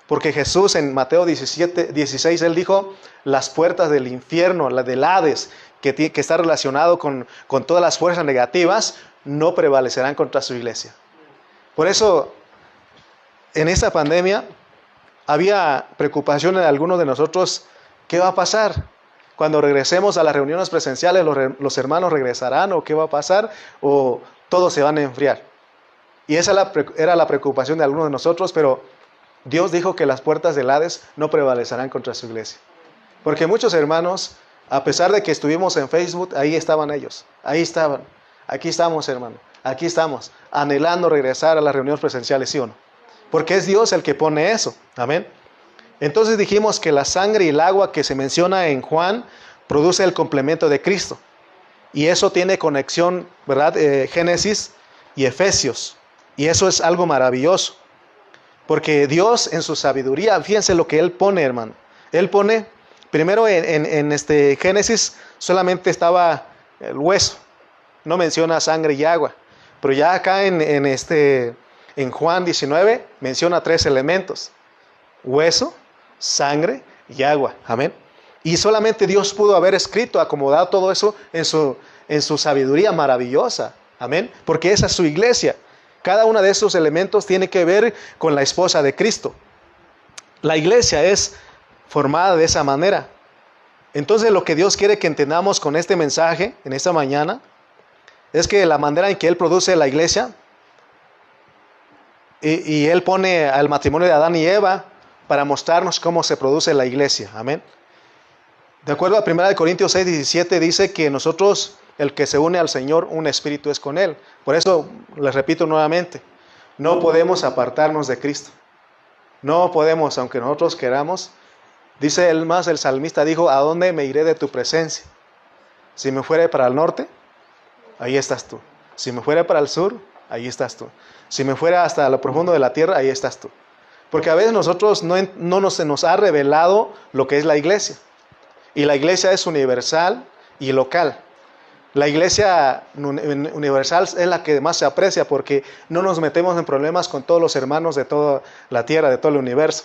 Porque Jesús en Mateo 16, Él dijo, las puertas del infierno, la del Hades, que está relacionado con todas las fuerzas negativas, no prevalecerán contra su iglesia. Por eso, en esta pandemia, había preocupación en algunos de nosotros. ¿Qué va a pasar? Cuando regresemos a las reuniones presenciales, ¿los hermanos regresarán? ¿O qué va a pasar? ¿O todos se van a enfriar? Y esa era la preocupación de algunos de nosotros, pero Dios dijo que las puertas del Hades no prevalecerán contra su iglesia. Porque muchos hermanos, a pesar de que estuvimos en Facebook, ahí estaban ellos. Ahí estaban. Aquí estamos, hermano. Aquí estamos, anhelando regresar a las reuniones presenciales, ¿sí o no? Porque es Dios el que pone eso. Amén. Entonces dijimos que la sangre y el agua que se menciona en Juan produce el complemento de Cristo. Y eso tiene conexión, ¿verdad? Génesis y Efesios. Y eso es algo maravilloso. Porque Dios en su sabiduría, fíjense lo que Él pone, hermano. Él pone, primero en Génesis solamente estaba el hueso. No menciona sangre y agua. Pero ya acá en Juan 19 menciona 3 elementos. Hueso, sangre y agua. Amén. Y solamente Dios pudo haber escrito, acomodado todo eso en su sabiduría maravillosa. Amén. Porque esa es su iglesia. Cada uno de esos elementos tiene que ver con la esposa de Cristo. La iglesia es formada de esa manera. Entonces lo que Dios quiere que entendamos con este mensaje en esta mañana es que la manera en que Él produce la iglesia y Él pone al matrimonio de Adán y Eva para mostrarnos cómo se produce la iglesia. Amén. De acuerdo a 1 Corintios 6:17 dice que nosotros, el que se une al Señor, un espíritu es con Él. Por eso les repito nuevamente, no podemos apartarnos de Cristo. No podemos, aunque nosotros queramos. Dice el salmista dijo, ¿a dónde me iré de tu presencia? Si me fuere para el norte, ahí estás tú. Si me fuera para el sur, ahí estás tú. Si me fuera hasta lo profundo de la tierra, ahí estás tú. Porque a veces nosotros no se nos ha revelado lo que es la iglesia. Y la iglesia es universal y local. La iglesia universal es la que más se aprecia porque no nos metemos en problemas con todos los hermanos de toda la tierra, de todo el universo.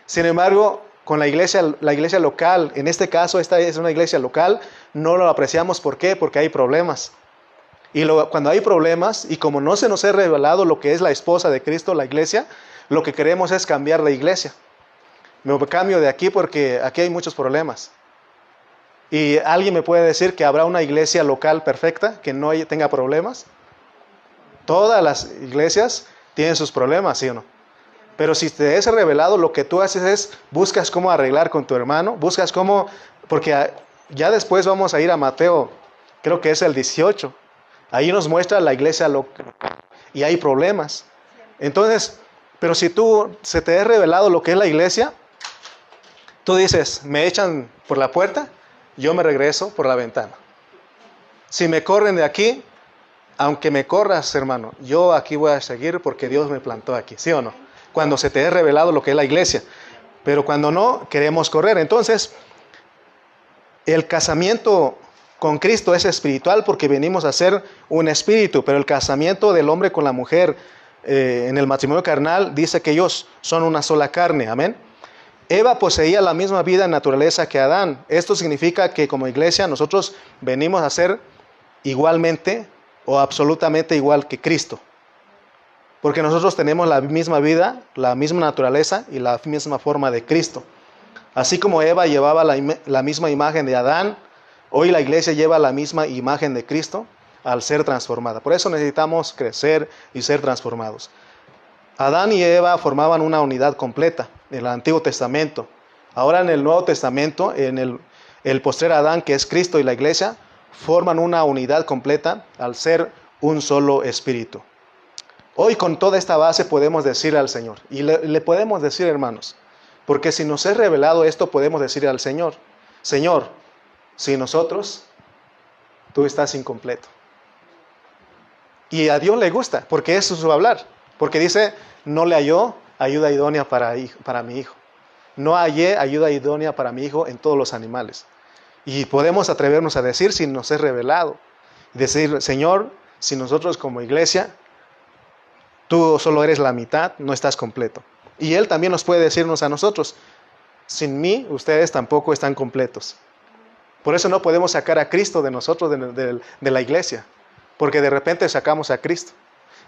Sin embargo, con la iglesia local, en este caso esta es una iglesia local, no lo apreciamos. ¿Por qué? Porque hay problemas. Y cuando hay problemas, y como no se nos ha revelado lo que es la esposa de Cristo, la iglesia, lo que queremos es cambiar de iglesia. Me cambio de aquí porque aquí hay muchos problemas. ¿Y alguien me puede decir que habrá una iglesia local perfecta, que no tenga problemas? Todas las iglesias tienen sus problemas, ¿sí o no? Pero si te es revelado, lo que tú haces es, buscas cómo arreglar con tu hermano, buscas cómo, porque ya después vamos a ir a Mateo, creo que es el 18. Ahí nos muestra la iglesia local y hay problemas. Entonces, pero si se te es revelado lo que es la iglesia, tú dices, me echan por la puerta, yo me regreso por la ventana. Si me corren de aquí, aunque me corras, hermano, yo aquí voy a seguir porque Dios me plantó aquí, ¿sí o no? Cuando se te es revelado lo que es la iglesia. Pero cuando no, queremos correr. Entonces, el casamiento con Cristo es espiritual porque venimos a ser un espíritu, pero el casamiento del hombre con la mujer en el matrimonio carnal dice que ellos son una sola carne, amén. Eva poseía la misma vida y naturaleza que Adán. Esto significa que como iglesia nosotros venimos a ser igualmente o absolutamente igual que Cristo. Porque nosotros tenemos la misma vida, la misma naturaleza y la misma forma de Cristo. Así como Eva llevaba la misma imagen de Adán, hoy la iglesia lleva la misma imagen de Cristo al ser transformada. Por eso necesitamos crecer y ser transformados. Adán y Eva formaban una unidad completa en el Antiguo Testamento. Ahora en el Nuevo Testamento, en el postrer Adán, que es Cristo, y la iglesia, forman una unidad completa al ser un solo espíritu. Hoy con toda esta base podemos decir al Señor, y le podemos decir, hermanos, porque si nos es revelado esto, podemos decir al Señor, Señor, sin nosotros, tú estás incompleto. Y a Dios le gusta, porque eso es su hablar. Porque dice, no le halló ayuda idónea para mi hijo. No hallé ayuda idónea para mi hijo en todos los animales. Y podemos atrevernos a decir, si nos es revelado, decir, Señor, si nosotros como iglesia, tú solo eres la mitad, no estás completo. Y Él también nos puede decirnos a nosotros, sin mí ustedes tampoco están completos. Por eso no podemos sacar a Cristo de nosotros, de la iglesia, porque de repente sacamos a Cristo.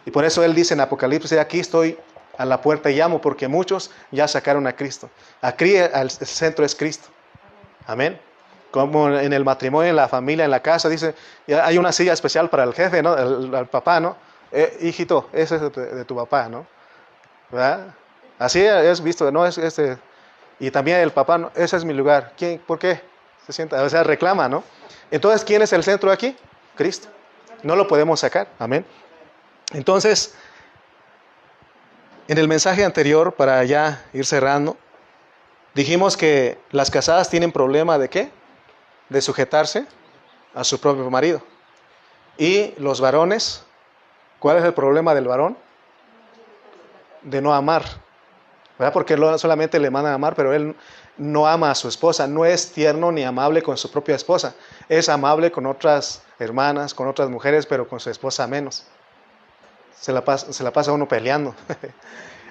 Y por eso Él dice en Apocalipsis, aquí estoy a la puerta y llamo, porque muchos ya sacaron a Cristo. Aquí el centro es Cristo. Amén. Como en el matrimonio, en la familia, en la casa, dice, hay una silla especial para el jefe, ¿no? El papá, ¿no? Hijito, ese es de tu papá, ¿no? ¿Verdad? Así es visto, ¿no? Y también el papá, ¿no? Ese es mi lugar. ¿Quién? ¿Por qué? Se sienta, o sea, reclama, ¿no? Entonces, ¿quién es el centro aquí? Cristo. No lo podemos sacar. Amén. Entonces, en el mensaje anterior, para ya ir cerrando, dijimos que las casadas tienen problema ¿de qué? De sujetarse a su propio marido. Y los varones, ¿cuál es el problema del varón? De no amar. ¿Verdad? Porque él solamente le manda a amar, pero él no ama a su esposa, no es tierno ni amable con su propia esposa. Es amable con otras hermanas, con otras mujeres, pero con su esposa menos. Se la pasa uno peleando.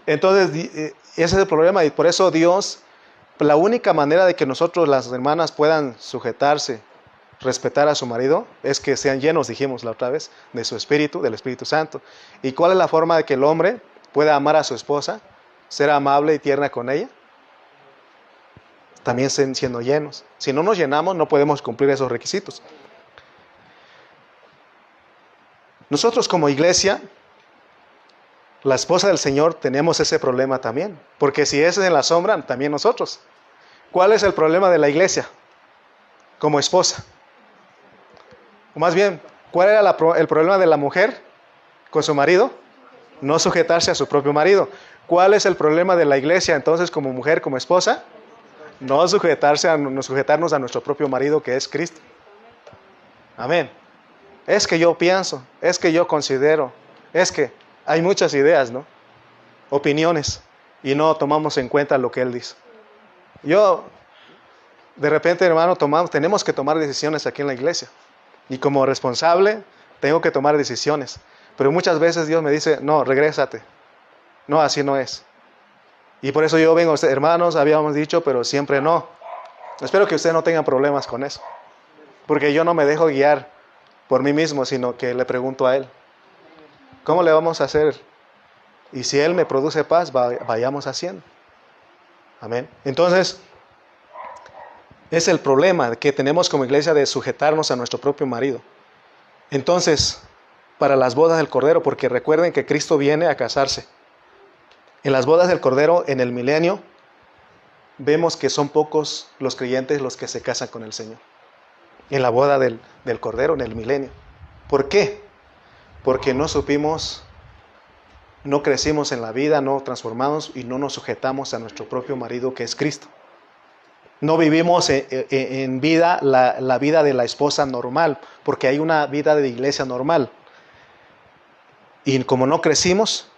Entonces, ese es el problema, y por eso Dios, la única manera de que nosotros, las hermanas, puedan sujetarse, respetar a su marido, es que sean llenos, dijimos la otra vez, de su espíritu, del Espíritu Santo. ¿Y cuál es la forma de que el hombre pueda amar a su esposa, ser amable y tierna con ella? También siendo llenos. Si no nos llenamos, no podemos cumplir esos requisitos. Nosotros como iglesia, la esposa del Señor, tenemos ese problema también. Porque si ese es en la sombra, también nosotros. ¿Cuál es el problema de la iglesia como esposa? O más bien, ¿cuál era el problema de la mujer con su marido? No sujetarse a su propio marido. ¿Cuál es el problema de la iglesia entonces como mujer, como esposa? No sujetarnos a nuestro propio marido, que es Cristo. Amén. Es que yo pienso, es que yo considero, es que hay muchas ideas, ¿no? Opiniones, y no tomamos en cuenta lo que Él dice. De repente, hermano, tenemos que tomar decisiones aquí en la iglesia. Y como responsable, tengo que tomar decisiones. Pero muchas veces Dios me dice, no, regrésate. No, así no es. Y por eso yo vengo, hermanos, habíamos dicho, pero siempre no. Espero que ustedes no tengan problemas con eso. Porque yo no me dejo guiar por mí mismo, sino que le pregunto a Él, ¿cómo le vamos a hacer? Y si Él me produce paz, vayamos haciendo. Amén. Entonces, es el problema que tenemos como iglesia de sujetarnos a nuestro propio marido. Entonces, para las bodas del Cordero, porque recuerden que Cristo viene a casarse. En las bodas del Cordero, en el milenio, vemos que son pocos los creyentes los que se casan con el Señor. En la boda del Cordero, en el milenio. ¿Por qué? Porque no supimos, no crecimos en la vida, no transformamos y no nos sujetamos a nuestro propio marido que es Cristo. No vivimos en vida la vida de la esposa normal, porque hay una vida de iglesia normal. Y como no crecimos,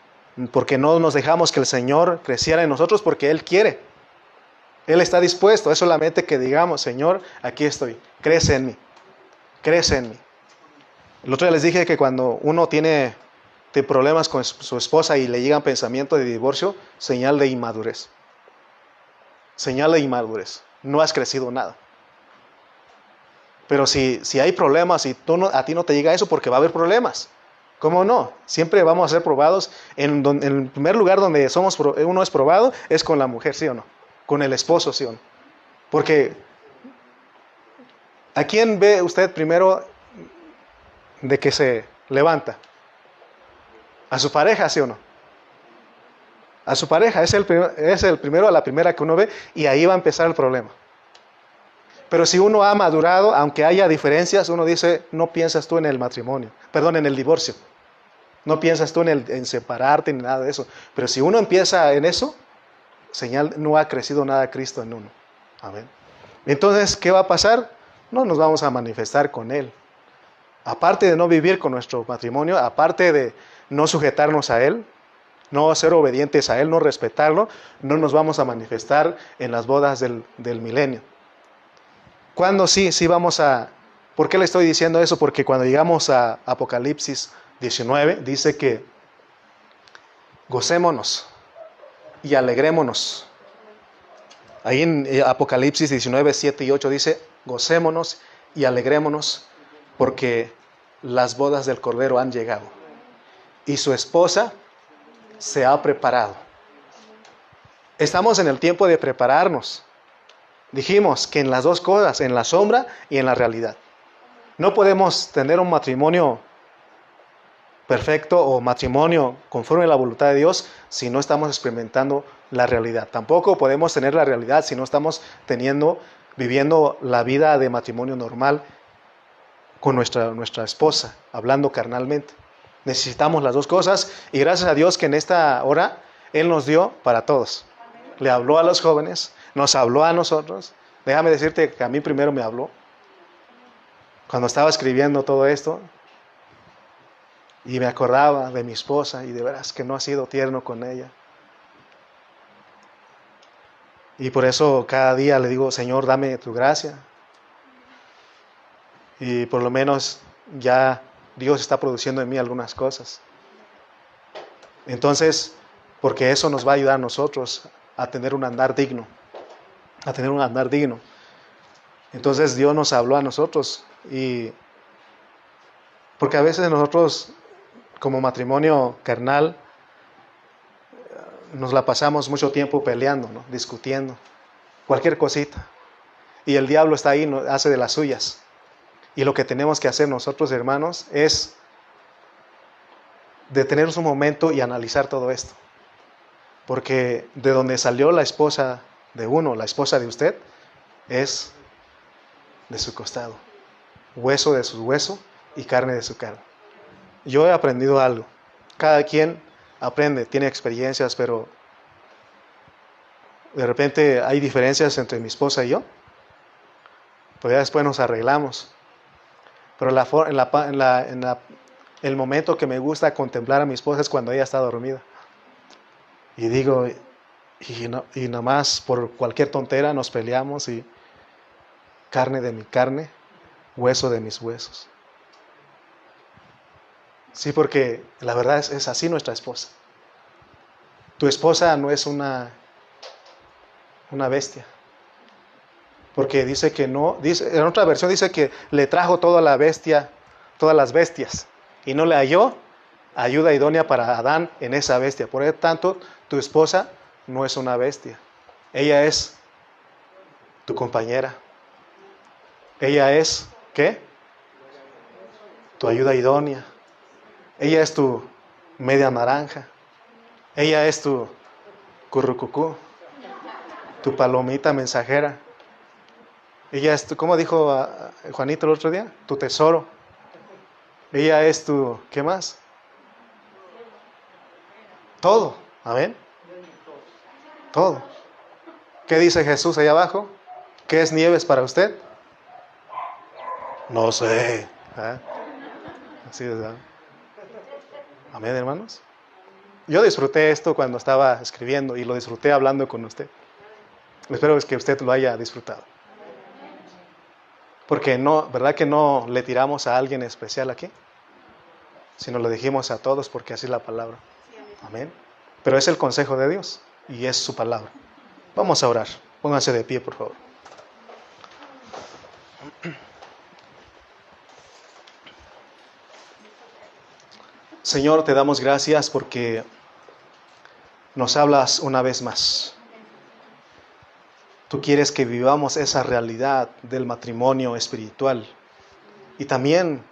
porque no nos dejamos que el Señor creciera en nosotros, porque Él quiere. Él está dispuesto, es solamente que digamos, Señor, aquí estoy, crece en mí, crece en mí. El otro día les dije que cuando uno tiene problemas con su esposa y le llegan pensamientos de divorcio, señal de inmadurez. Señal de inmadurez. No has crecido nada. Pero si hay problemas y a ti no te llega eso, porque va a haber problemas. ¿Cómo no? Siempre vamos a ser probados. En el primer lugar donde uno es probado es con la mujer, ¿sí o no? Con el esposo, ¿sí o no? Porque ¿a quién ve usted primero de que se levanta? ¿A su pareja, sí o no? A su pareja, es el primero, a la primera que uno ve, y ahí va a empezar el problema. Pero si uno ha madurado, aunque haya diferencias, uno dice, no piensas tú en el matrimonio, en el divorcio. No piensas tú en separarte ni nada de eso. Pero si uno empieza en eso, señal, no ha crecido nada Cristo en uno. Amén. Entonces, ¿qué va a pasar? No nos vamos a manifestar con Él. Aparte de no vivir con nuestro matrimonio, aparte de no sujetarnos a Él, no ser obedientes a Él, no respetarlo, no nos vamos a manifestar en las bodas del milenio. ¿Cuándo sí vamos a...? ¿Por qué le estoy diciendo eso? Porque cuando llegamos a Apocalipsis 19, dice que gocémonos y alegrémonos. Ahí en Apocalipsis 19, 7 y 8 dice, gocémonos y alegrémonos porque las bodas del Cordero han llegado y su esposa se ha preparado. Estamos en el tiempo de prepararnos. Dijimos que en las dos cosas, en la sombra y en la realidad. No podemos tener un matrimonio perfecto o matrimonio conforme a la voluntad de Dios si no estamos experimentando la realidad. Tampoco podemos tener la realidad si no estamos viviendo la vida de matrimonio normal con nuestra esposa, hablando carnalmente. Necesitamos las dos cosas y gracias a Dios que en esta hora Él nos dio para todos. Le habló a los jóvenes, nos habló a nosotros. Déjame decirte que a mí primero me habló. Cuando estaba escribiendo todo esto y me acordaba de mi esposa y de veras que no ha sido tierno con ella. Y por eso cada día le digo, Señor, dame tu gracia. Y por lo menos ya Dios está produciendo en mí algunas cosas. Entonces, porque eso nos va a ayudar a nosotros a tener un andar digno. A tener un andar digno. Entonces Dios nos habló a nosotros. Y porque a veces nosotros, como matrimonio carnal, nos la pasamos mucho tiempo peleando, ¿no? Discutiendo. Cualquier cosita. Y el diablo está ahí, hace de las suyas. Y lo que tenemos que hacer nosotros, hermanos, es detenernos un momento y analizar todo esto. Porque de donde salió la esposa de uno, la esposa de usted, es de su costado. Hueso de su hueso y carne de su carne. Yo he aprendido algo. Cada quien aprende, tiene experiencias, pero de repente hay diferencias entre mi esposa y yo. Pero ya después nos arreglamos. Pero el momento que me gusta contemplar a mi esposa es cuando ella está dormida. Y digo, y nada más por cualquier tontera nos peleamos y carne de mi carne, hueso de mis huesos. Sí, porque la verdad es así nuestra esposa. Tu esposa no es una bestia. Porque dice que no, en otra versión dice que le trajo toda la bestia, todas las bestias, y no le halló ayuda idónea para Adán en esa bestia. Por lo tanto, tu esposa no es una bestia. Ella es tu compañera. Ella es, ¿qué? Tu ayuda idónea. Ella es tu media naranja. Ella es tu currucucú, tu palomita mensajera. Ella es tu, ¿cómo dijo Juanito el otro día? Tu tesoro. Ella es tu, ¿qué más? Todo. Amén. Todo. ¿Qué dice Jesús allá abajo? ¿Qué es Nieves para usted? No sé. ¿Ah? Así es, ¿verdad? Amén, hermanos. Yo disfruté esto cuando estaba escribiendo y lo disfruté hablando con usted. Espero que usted lo haya disfrutado. Porque no, ¿verdad que no le tiramos a alguien especial aquí? Sino lo dijimos a todos porque así es la palabra. Amén. Pero es el consejo de Dios y es su palabra. Vamos a orar. Pónganse de pie, por favor. Señor, te damos gracias porque nos hablas una vez más. Tú quieres que vivamos esa realidad del matrimonio espiritual. Y también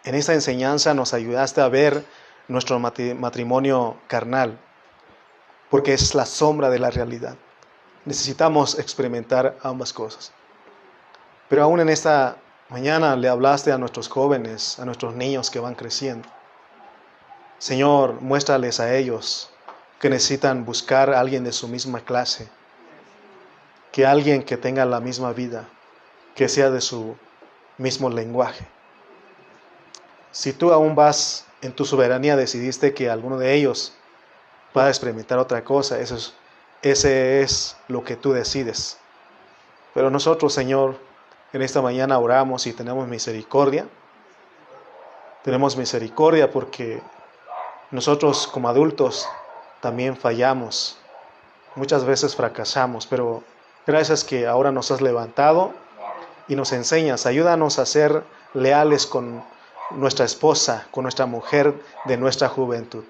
en esta enseñanza nos ayudaste a ver nuestro matrimonio carnal, porque es la sombra de la realidad. Necesitamos experimentar ambas cosas. Pero aún en esta mañana le hablaste a nuestros jóvenes, a nuestros niños que van creciendo. Señor, muéstrales a ellos que necesitan buscar a alguien de su misma clase, que alguien que tenga la misma vida, que sea de su mismo lenguaje. Si tú aún vas en tu soberanía, decidiste que alguno de ellos pueda experimentar otra cosa, ese es lo que tú decides. Pero nosotros, Señor, en esta mañana oramos y tenemos misericordia. Tenemos misericordia porque nosotros como adultos también fallamos. Muchas veces fracasamos, pero gracias que ahora nos has levantado y nos enseñas. Ayúdanos a ser leales con nuestra esposa, con nuestra mujer de nuestra juventud.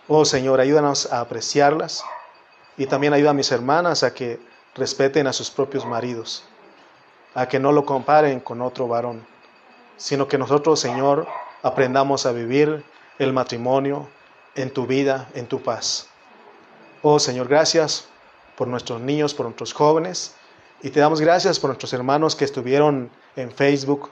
Oh Señor, ayúdanos a apreciarlas y también ayuda a mis hermanas a que respeten a sus propios maridos, a que no lo comparen con otro varón, sino que nosotros, Señor, aprendamos a vivir el matrimonio en tu vida, en tu paz. Oh Señor, gracias por nuestros niños, por nuestros jóvenes, y te damos gracias por nuestros hermanos que estuvieron en Facebook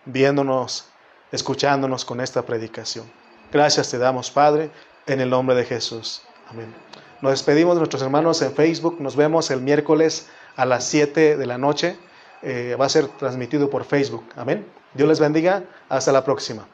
viéndonos, escuchándonos con esta predicación. Gracias te damos, Padre, en el nombre de Jesús. Amén. Nos despedimos de nuestros hermanos en Facebook. Nos vemos el miércoles a las 7 de la noche. Va a ser transmitido por Facebook. Amén. Dios les bendiga. Hasta la próxima.